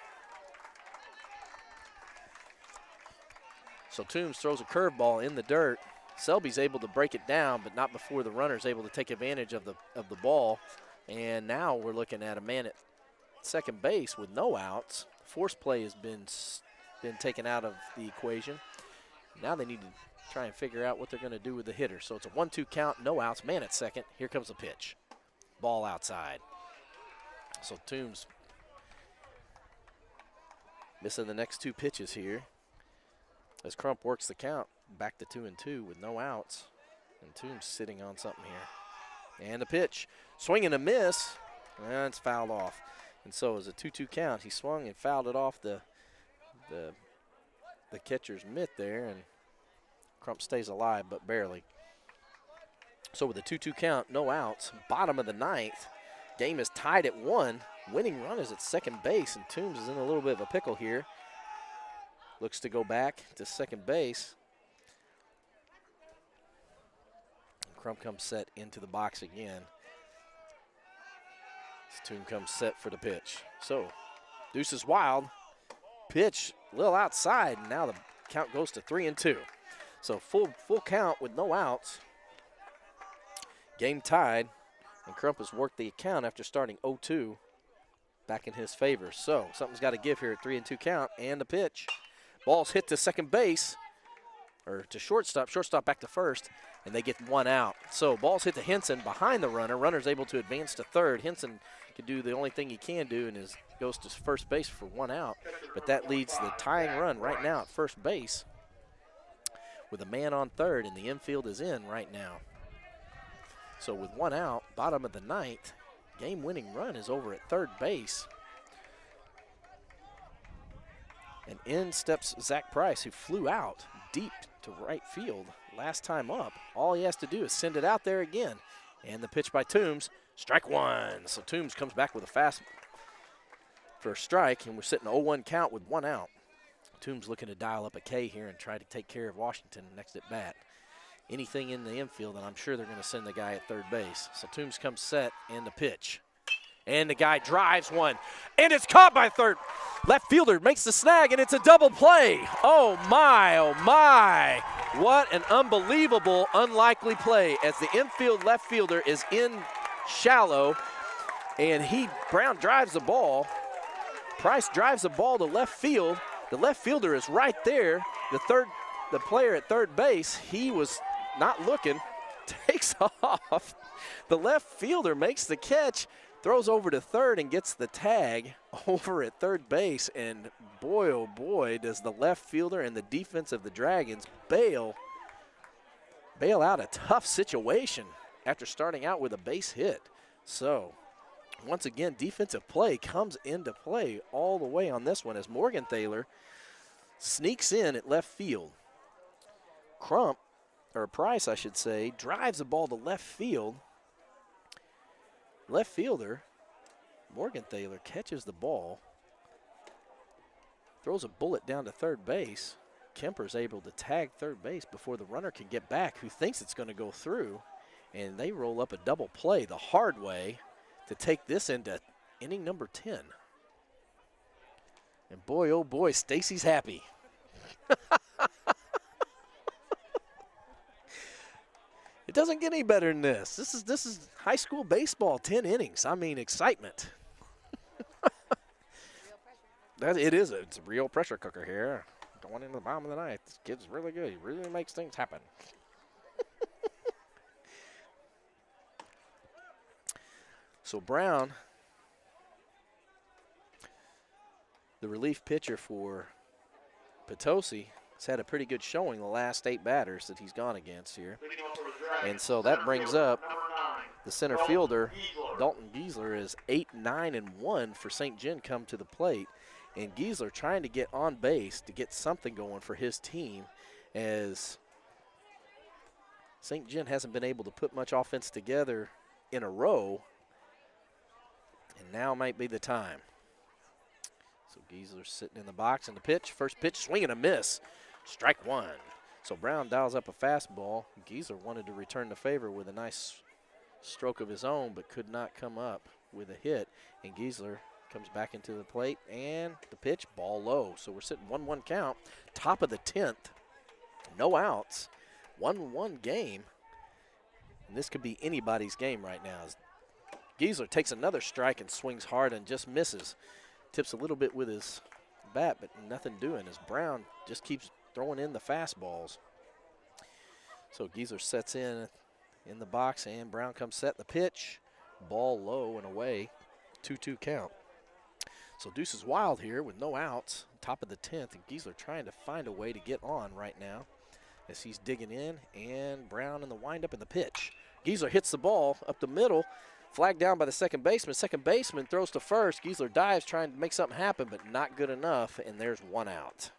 So Toombs throws a curveball in the dirt. Selby's able to break it down, but not before the runner's able to take advantage of the ball. And now we're looking at a man at second base with no outs. Force play has been taken out of the equation. Now they need to try and figure out what they're going to do with the hitter. So it's a 1-2 count, no outs, man at second. Here comes the pitch. Ball outside. So Toombs missing the next 2 pitches here. As Crump works the count back to 2-2 with no outs. And Toombs sitting on something here. And the pitch. Swing and a miss. And it's fouled off. And so as a 2-2 count, he swung and fouled it off the catcher's mitt there. And Crump stays alive, but barely. So with a 2-2 count, no outs, bottom of the 9th. Game is tied at 1. Winning run is at second base, and Toombs is in a little bit of a pickle here. Looks to go back to second base. Crump comes set into the box again. Toombs comes set for the pitch. So deuce is wild. Pitch a little outside, and now the count goes to 3-2. So full count with no outs. Game tied, and Crump has worked the account after starting 0-2 back in his favor. So something's got to give here at 3-2 count, and the pitch. Ball's hit to second base, or to shortstop back to first, and they get 1 out. So ball's hit to Henson behind the runner. Runner's able to advance to third. Henson can do the only thing he can do and goes to first base for 1 out. But that leads the tying run right now at first base with a man on third, and the infield is in right now. So with 1 out, bottom of the 9th, game-winning run is over at third base. And in steps Zach Price, who flew out deep to right field last time up. All he has to do is send it out there again. And the pitch by Toombs, strike 1. So Toombs comes back with a fast for a strike, and we're sitting 0-1 count with 1 out. Toombs looking to dial up a K here and try to take care of Washington next at bat. Anything in the infield, and I'm sure they're going to send the guy at third base. So Toombs comes set, and the pitch. And the guy drives one, and it's caught by third. Left fielder makes the snag, and it's a double play. Oh my, oh my. What an unbelievable, unlikely play as the infield left fielder is in shallow, and Brown drives the ball. Price drives the ball to left field. The left fielder is right there. The player at third base, he was not looking, takes off. The left fielder makes the catch, throws over to third and gets the tag over at third base. And boy, oh boy, does the left fielder and the defense of the Dragons bail out a tough situation after starting out with a base hit. So once again, defensive play comes into play all the way on this one as Morgenthaler sneaks in at left field. Price, I should say, drives the ball to left field. Left fielder, Morgenthaler, catches the ball, throws a bullet down to third base. Kemper's able to tag third base before the runner can get back, who thinks it's going to go through, and they roll up a double play the hard way to take this into inning number 10. And boy, oh boy, Stacy's happy. It doesn't get any better than this. This is high school baseball, 10 innings. I mean, excitement. It's a real pressure cooker here. Going into the bottom of the 9th. This kid's really good. He really makes things happen. So Brown, the relief pitcher for Potosi, has had a pretty good showing the last 8 batters that he's gone against here. And so that brings up the center fielder, Dalton Giesler, is 8-9-1 for St. John come to the plate. And Giesler trying to get on base to get something going for his team, as St. John hasn't been able to put much offense together in a row. And now might be the time. So Giesler's sitting in the box, and the pitch, first pitch, swing and a miss. Strike one. So Brown dials up a fastball. Giesler wanted to return the favor with a nice stroke of his own, but could not come up with a hit. And Giesler comes back into the plate, and the pitch, ball low. So we're sitting 1-1 count, top of the 10th. No outs, 1-1 game. And this could be anybody's game right now. As Giesler takes another strike and swings hard and just misses. Tips a little bit with his bat, but nothing doing as Brown just keeps throwing in the fastballs. So Giesler sets in the box, and Brown comes set the pitch. Ball low and away, 2-2 count. So Deuce is wild here with no outs, top of the 10th, and Giesler trying to find a way to get on right now as he's digging in, and Brown in the windup and the pitch. Giesler hits the ball up the middle, flagged down by the second baseman. Second baseman throws to first. Giesler dives trying to make something happen, but not good enough, and there's one out.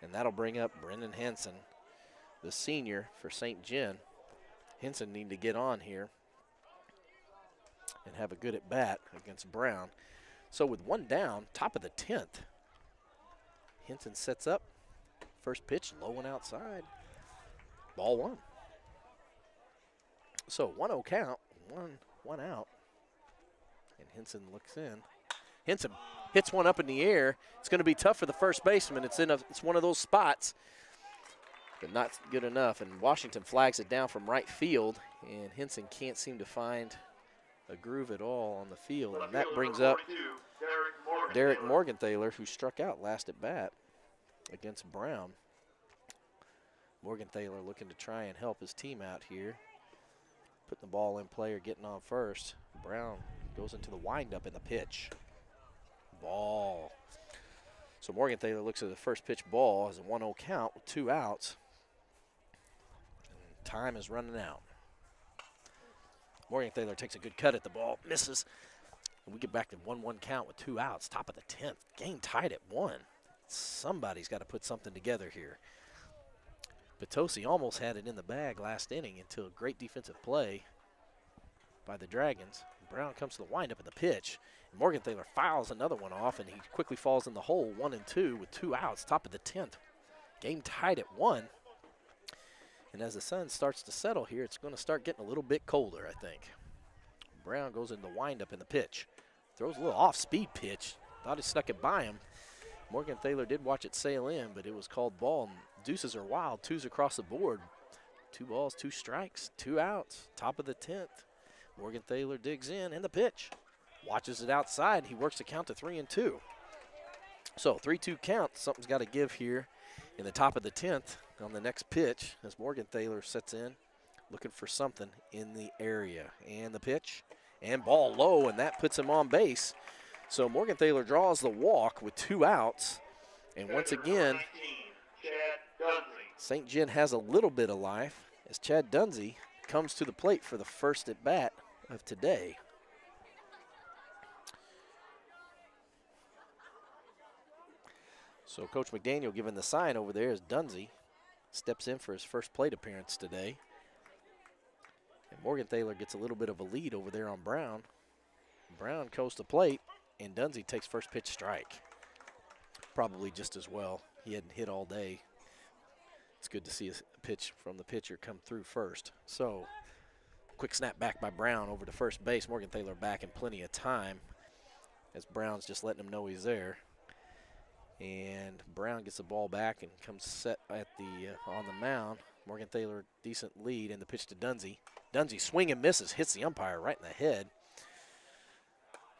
And that'll bring up Brendan Henson, the senior for St. John. Henson need to get on here and have a good at bat against Brown. So with one down, top of the 10th, Henson sets up. First pitch, low and outside. Ball one. So 1-0 count, one out. And Henson looks in. Henson hits one up in the air. It's going to be tough for the first baseman. It's one of those spots, but not good enough. And Washington flags it down from right field, and Henson can't seem to find a groove at all on the field. And that brings up Derek Morgenthaler, who struck out last at bat against Brown. Morgenthaler looking to try and help his team out here. Putting the ball in play or getting on first. Brown goes into the windup and the pitch. Ball. So Morgenthaler looks at the first pitch ball as a 1-0 count with 2 outs. And time is running out. Morgenthaler takes a good cut at the ball, misses. And we get back to 1-1 count with 2 outs, top of the 10th. Game tied at 1. Somebody's got to put something together here. Potosi almost had it in the bag last inning until a great defensive play by the Dragons. Brown comes to the windup of the pitch. And Morgenthaler fouls another one off, and he quickly falls in the hole, 1-2 with 2 outs, top of the 10th. Game tied at 1. And as the sun starts to settle here, it's going to start getting a little bit colder, I think. Brown goes in the windup in the pitch. Throws a little off-speed pitch. Thought he snuck it by him. Morgenthaler did watch it sail in, but it was called ball. Deuces are wild. 2s across the board. 2 balls, 2 strikes, 2 outs. Top of the 10th. Morgenthaler digs in and the pitch. Watches it outside. He works the count to 3-2. So 3-2 count. Something's got to give here in the top of the 10th on the next pitch as Morgenthaler sets in, looking for something in the area. And the pitch and ball low, and that puts him on base. So Morgenthaler draws the walk with 2 outs. And once again, St. John has a little bit of life as Chad Dunsey comes to the plate for the first at bat of today. So Coach McDaniel giving the sign over there as Dunsey steps in for his first plate appearance today. And Morgenthaler gets a little bit of a lead over there on Brown. Brown goes to plate, and Dunsey takes first pitch strike. Probably just as well. He hadn't hit all day. It's good to see a pitch from the pitcher come through first. So, quick snap back by Brown over to first base. Morgenthaler back in plenty of time as Brown's just letting him know he's there. And Brown gets the ball back and comes set at the on the mound. Morgenthaler, decent lead, and the pitch to Dunsey. Dunsey swing and misses, hits the umpire right in the head.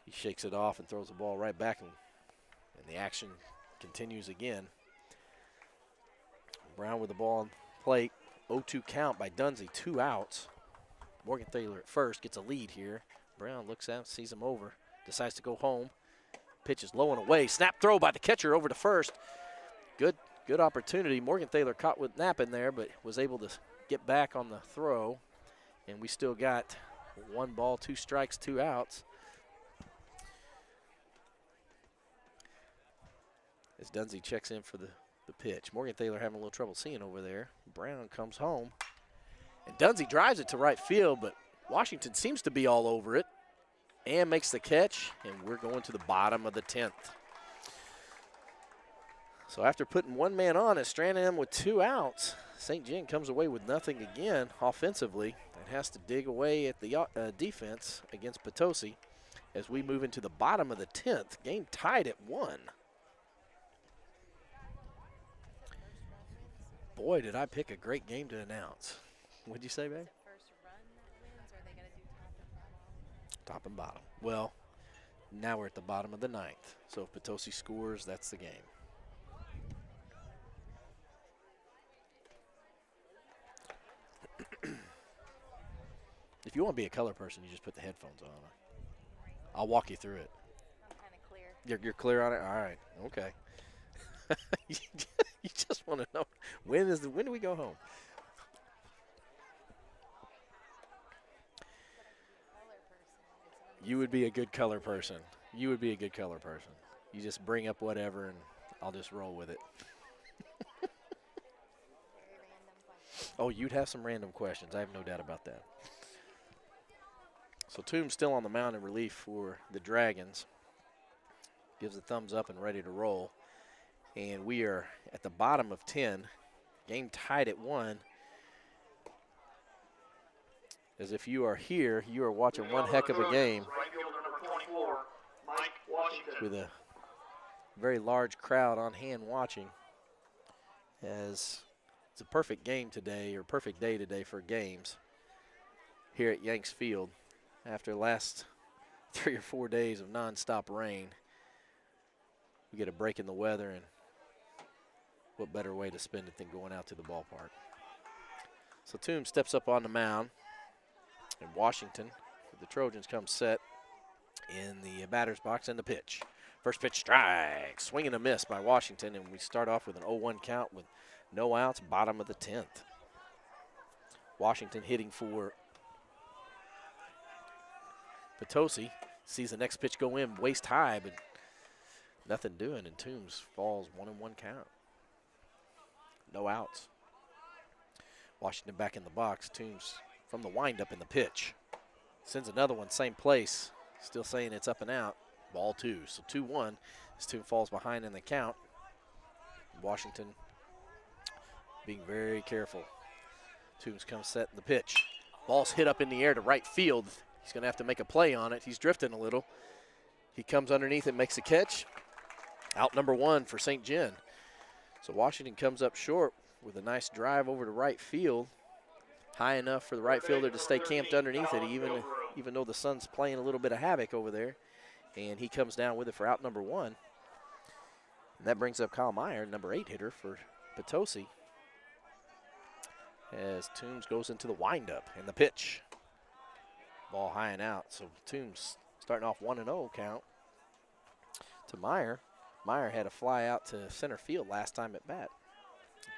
He shakes it off and throws the ball right back, and the action continues again. Brown with the ball on plate. 0-2 count by Dunsey, 2 outs. Morgenthaler at first gets a lead here. Brown looks out, sees him over, decides to go home. Pitch is low and away. Snap throw by the catcher over to first. Good opportunity. Morgenthaler caught with Knapp in there, but was able to get back on the throw. And we still got 1 ball, 2 strikes, 2 outs. As Dunsey checks in for the pitch. Morgenthaler having a little trouble seeing over there. Brown comes home. And Dunsey drives it to right field, but Washington seems to be all over it. and makes the catch, and we're going to the bottom of the 10th. So after putting one man on and stranding him with 2 outs, St. John comes away with nothing again offensively and has to dig away at the defense against Potosi as we move into the bottom of the 10th. Game tied at 1. Boy, did I pick a great game to announce. What'd you say, babe?
First run that wins, or are they going to do
Top and bottom. Well, now we're at the bottom of the 9th. So if Potosi scores, that's the game. If you want to be a color person, you just put the headphones on. I'll walk you through it.
I'm kind of clear.
You're clear on it? All right. Okay. You just want to know when do we go home? You would be a good color person. You would be a good color person. You just bring up whatever and I'll just roll with it. Oh, you'd have some random questions. I have no doubt about that. So Toombs still on the mound in relief for the Dragons. Gives a thumbs up and ready to roll. And we are at the bottom of 10. Game tied at 1. As if you are here, you are watching one heck of a game with a very large crowd on hand watching, as it's a perfect game today, or perfect day today for games here at Yanks Field. After the last 3 or 4 days of nonstop rain, we get a break in the weather, and what better way to spend it than going out to the ballpark. So Toombs steps up on the mound, and Washington, the Trojans, come set in the batter's box and the pitch. First pitch, strike, swing and a miss by Washington, and we start off with an 0-1 count with no outs, bottom of the 10th. Washington hitting for Potosi, sees the next pitch go in waist high, but nothing doing, and Toombs falls 1-1 count. No outs. Washington back in the box. Toombs from the windup in the pitch. Sends another one, same place. Still saying it's up and out. Ball 2. So 2-1. This Toombs falls behind in the count. Washington being very careful. Toombs comes set in the pitch. Ball's hit up in the air to right field. He's going to have to make a play on it. He's drifting a little. He comes underneath and makes a catch. Out number 1 for St. John. So Washington comes up short with a nice drive over to right field. High enough for the right fielder to stay camped underneath it, even though the sun's playing a little bit of havoc over there. And he comes down with it for out number 1. And that brings up Kyle Meyer, number 8 hitter for Potosi, as Toombs goes into the windup and the pitch. Ball high and out. So Toombs starting off 1-0 count to Meyer. Meyer had a fly out to center field last time at bat.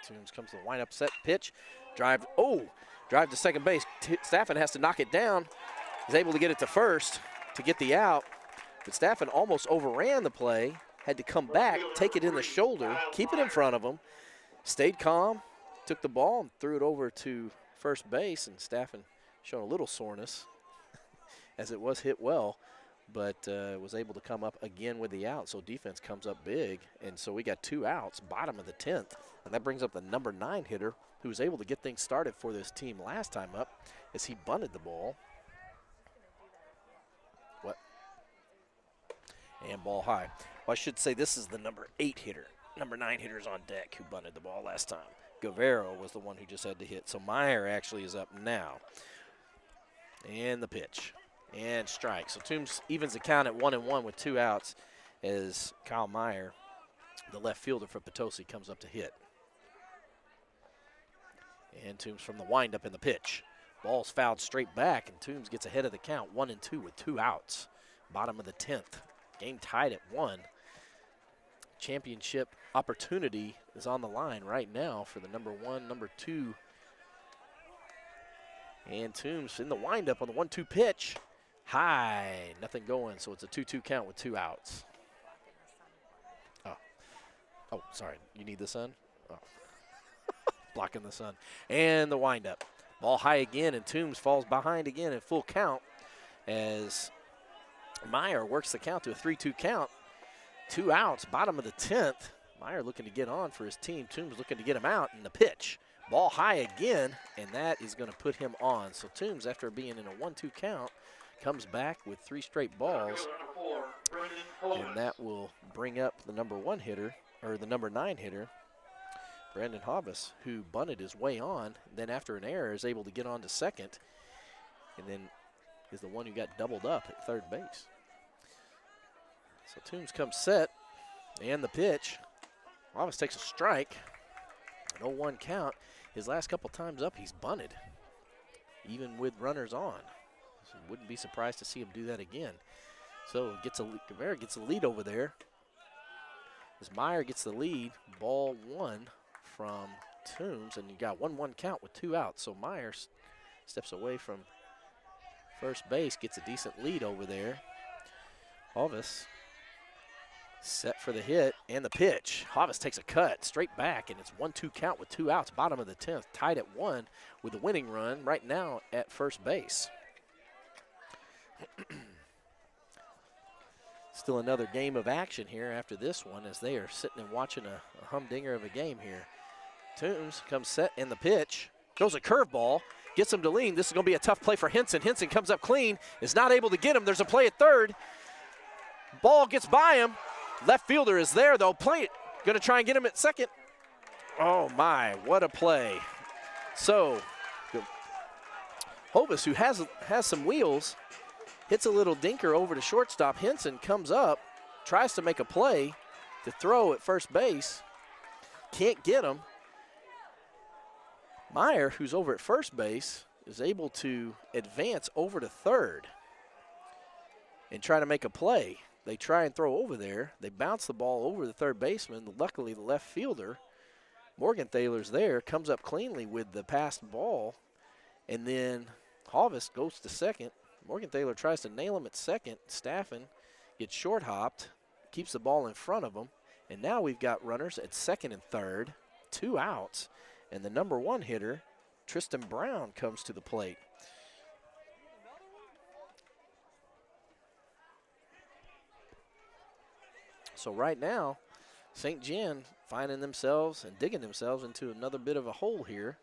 Toombs comes to the windup, set, pitch, drive to second base. Staffen has to knock it down. He's able to get it to first to get the out, but Staffen almost overran the play, had to come back, take it in the shoulder, keep it in front of him, stayed calm, took the ball and threw it over to first base, and Staffen showing a little soreness as it was hit well, but was able to come up again with the out. So defense comes up big, and so we got 2 outs, bottom of the 10th, and that brings up the number 9 hitter, who was able to get things started for this team last time up as he bunted the ball. What? And ball high. Well, I should say this is the number 8 hitter. Number 9 hitter's on deck who bunted the ball last time. Guevara was the one who just had to hit. So Meyer actually is up now. And the pitch. And strike. So Toombs evens the count at 1-1 with 2 outs as Kyle Meyer, the left fielder for Potosi, comes up to hit. And Toombs from the windup in the pitch. Ball's fouled straight back, and Toombs gets ahead of the count, 1-2 with 2 outs. Bottom of the 10th. Game tied at 1. Championship opportunity is on the line right now for the number 1, number 2. And Toombs in the windup on the 1-2 pitch. High, nothing going, so it's a 2-2 count with 2 outs. Oh, sorry, you need the sun? Oh. Blocking the sun. And the windup. Ball high again, and Toombs falls behind again at full count as Meyer works the count to a 3-2 count. 2 outs, bottom of the 10th. Meyer looking to get on for his team. Toombs looking to get him out, and the pitch. Ball high again, and that is going to put him on. So Toombs, after being in a 1-2 count, comes back with 3 straight balls, and that will bring up the number 1 hitter, or the number 9 hitter, Brandon Hobbs, who bunted his way on. Then after an error is able to get on to second, and then is the one who got doubled up at third base. So Toombs comes set, and the pitch. Hobbs takes a strike, an 0-1 count. His last couple times up, he's bunted, even with runners on. So wouldn't be surprised to see him do that again. So Guevara gets a lead over there. As Meyer gets the lead, ball 1 from Toombs, and you got 1-1 count with 2 outs. So Meyer steps away from first base, gets a decent lead over there. Hobbs set for the hit and the pitch. Hobbs takes a cut straight back, and it's 1-2 count with 2 outs, bottom of the 10th, tied at 1 with the winning run right now at first base. Still another game of action here after this one, as they are sitting and watching a humdinger of a game here. Toombs comes set in the pitch, throws a curveball, gets him to lean. This is going to be a tough play for Henson. Henson comes up clean, is not able to get him. There's a play at third. Ball gets by him. Left fielder is there, though. Play it. Going to try and get him at second. Oh, my, what a play. So, Hovis, who has some wheels, hits a little dinker over to shortstop. Henson comes up, tries to make a play to throw at first base. Can't get him. Meyer, who's over at first base, is able to advance over to third and try to make a play. They try and throw over there. They bounce the ball over the third baseman. Luckily, the left fielder, Morgenthaler's there, comes up cleanly with the passed ball, and then Hovis goes to second. Morgenthaler tries to nail him at second. Staffen gets short hopped, keeps the ball in front of him, and now we've got runners at second and third, 2 outs, and the number 1 hitter, Tristan Brown, comes to the plate. So right now, St. John finding themselves and digging themselves into another bit of a hole here,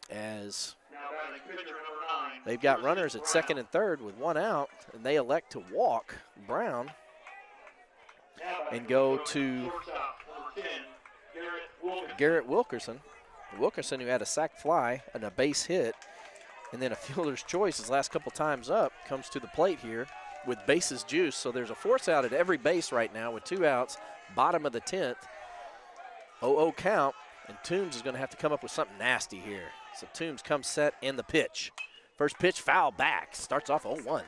as they've got runners at second and third with 1 out, and they elect to walk Brown and go to Garrett Wilkerson. Wilkerson, who had a sac fly and a base hit, and then a fielder's choice his last couple times up, comes to the plate here with bases juiced. So there's a force out at every base right now with 2 outs, bottom of the 10th, 0-0 count, and Toombs is going to have to come up with something nasty here. So Toombs comes set and the pitch. First pitch, foul back, starts off 0-1.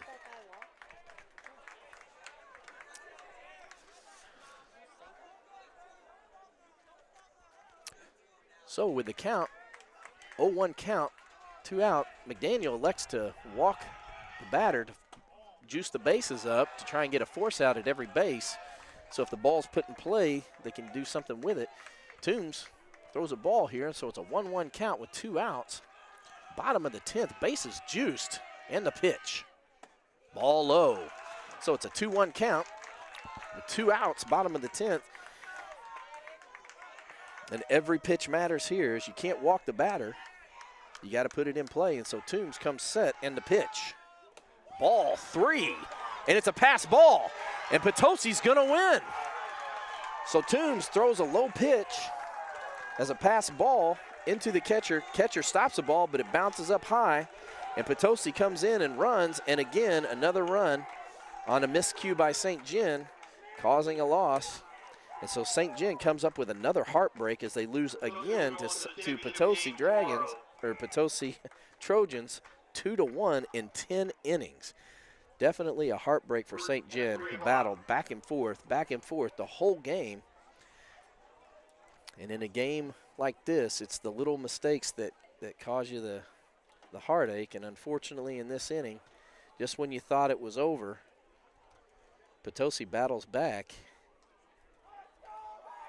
So with the count, 0-1 count, 2 out, McDaniel elects to walk the batter to juice the bases up to try and get a force out at every base. So if the ball's put in play, they can do something with it. Toombs throws a ball here, so it's a 1-1 count with 2 outs. Bottom of the 10th, bases juiced, and the pitch. Ball low. So it's a 2-1 count with 2 outs, bottom of the 10th. And every pitch matters here, as you can't walk the batter. You got to put it in play, and so Toombs comes set and the pitch. Ball 3, and it's a pass ball, and Potosi's going to win. So Toombs throws a low pitch as a pass ball into the catcher. Catcher stops the ball, but it bounces up high, and Potosi comes in and runs, and again, another run on a miscue by St. John, causing a loss. And so St. John comes up with another heartbreak as they lose again to Potosi Dragons, or Potosi Trojans, 2-1 in 10 innings. Definitely a heartbreak for St. John, who battled back and forth the whole game. And in a game like this, it's the little mistakes that cause you the heartache. And unfortunately in this inning, just when you thought it was over, Potosi battles back.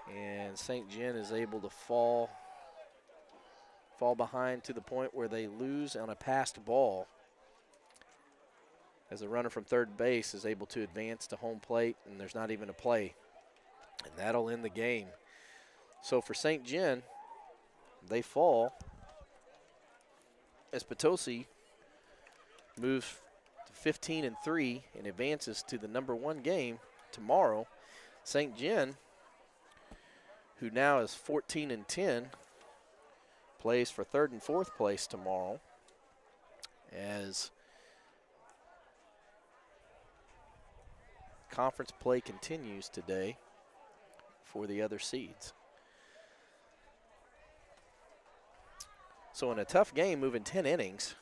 And St. John is able to fall behind to the point where they lose on a passed ball. as a runner from third base is able to advance to home plate, and there's not even a play. And that'll end the game. So for St. John, they fall as Potosi moves to 15-3 and advances to the number 1 game tomorrow. St. John, who now is 14-10, plays for 3rd and 4th place tomorrow as conference play continues today for the other seeds. So in a tough game, moving 10 innings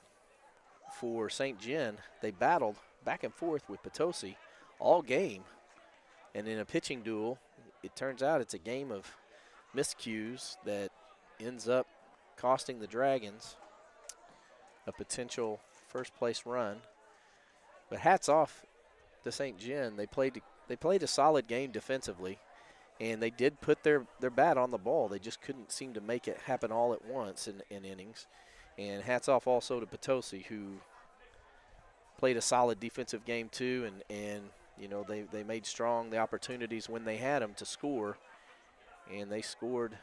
for St. John, they battled back and forth with Potosi all game. And in a pitching duel, it turns out it's a game of miscues that ends up costing the Dragons a potential first-place run. But hats off to St. John. They played a solid game defensively, and they did put their bat on the ball. They just couldn't seem to make it happen all at once in innings. And hats off also to Potosi, who played a solid defensive game too, and you know, they made strong the opportunities when they had them to score, and they scored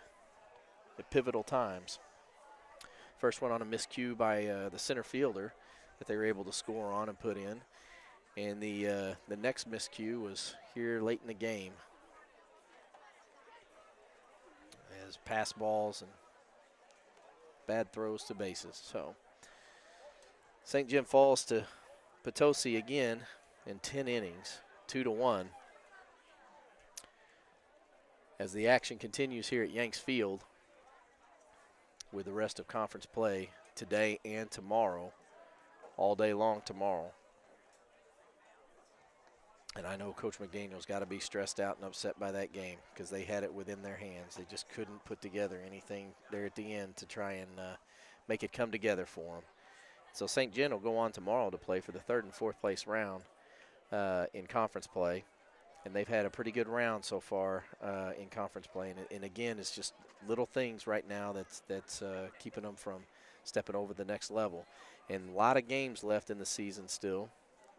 at pivotal times. First one on a miscue by the center fielder that they were able to score on and put in. And the next miscue was here late in the game as pass balls and bad throws to bases. So St. John falls to Potosi again in 10 innings, 2-1. As the action continues here at Yanks Field with the rest of conference play today and tomorrow, all day long tomorrow. And I know Coach McDaniel's got to be stressed out and upset by that game because they had it within their hands. They just couldn't put together anything there at the end to try and make it come together for them. So St. John will go on tomorrow to play for the 3rd and 4th place round in conference play. And they've had a pretty good round so far in conference play. And again, it's just little things right now that's keeping them from stepping over the next level. And a lot of games left in the season still,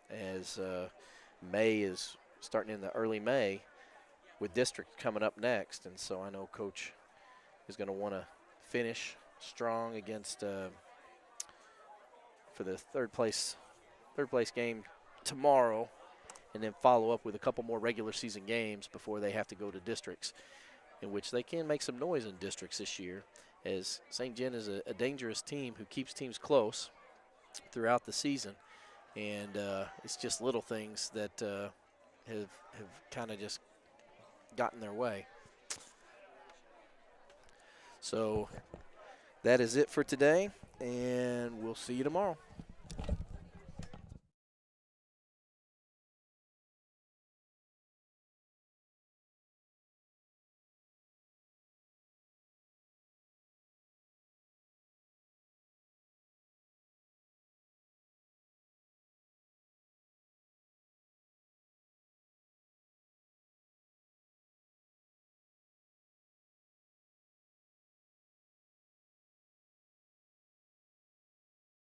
as May is starting in the early May with district coming up next. And so I know Coach is going to want to finish strong against for the third place game tomorrow, and then follow up with a couple more regular season games before they have to go to districts, in which they can make some noise in districts this year, as St. John is a dangerous team who keeps teams close throughout the season. And it's just little things that have kind of just gotten their way. So that is it for today, and we'll see you tomorrow.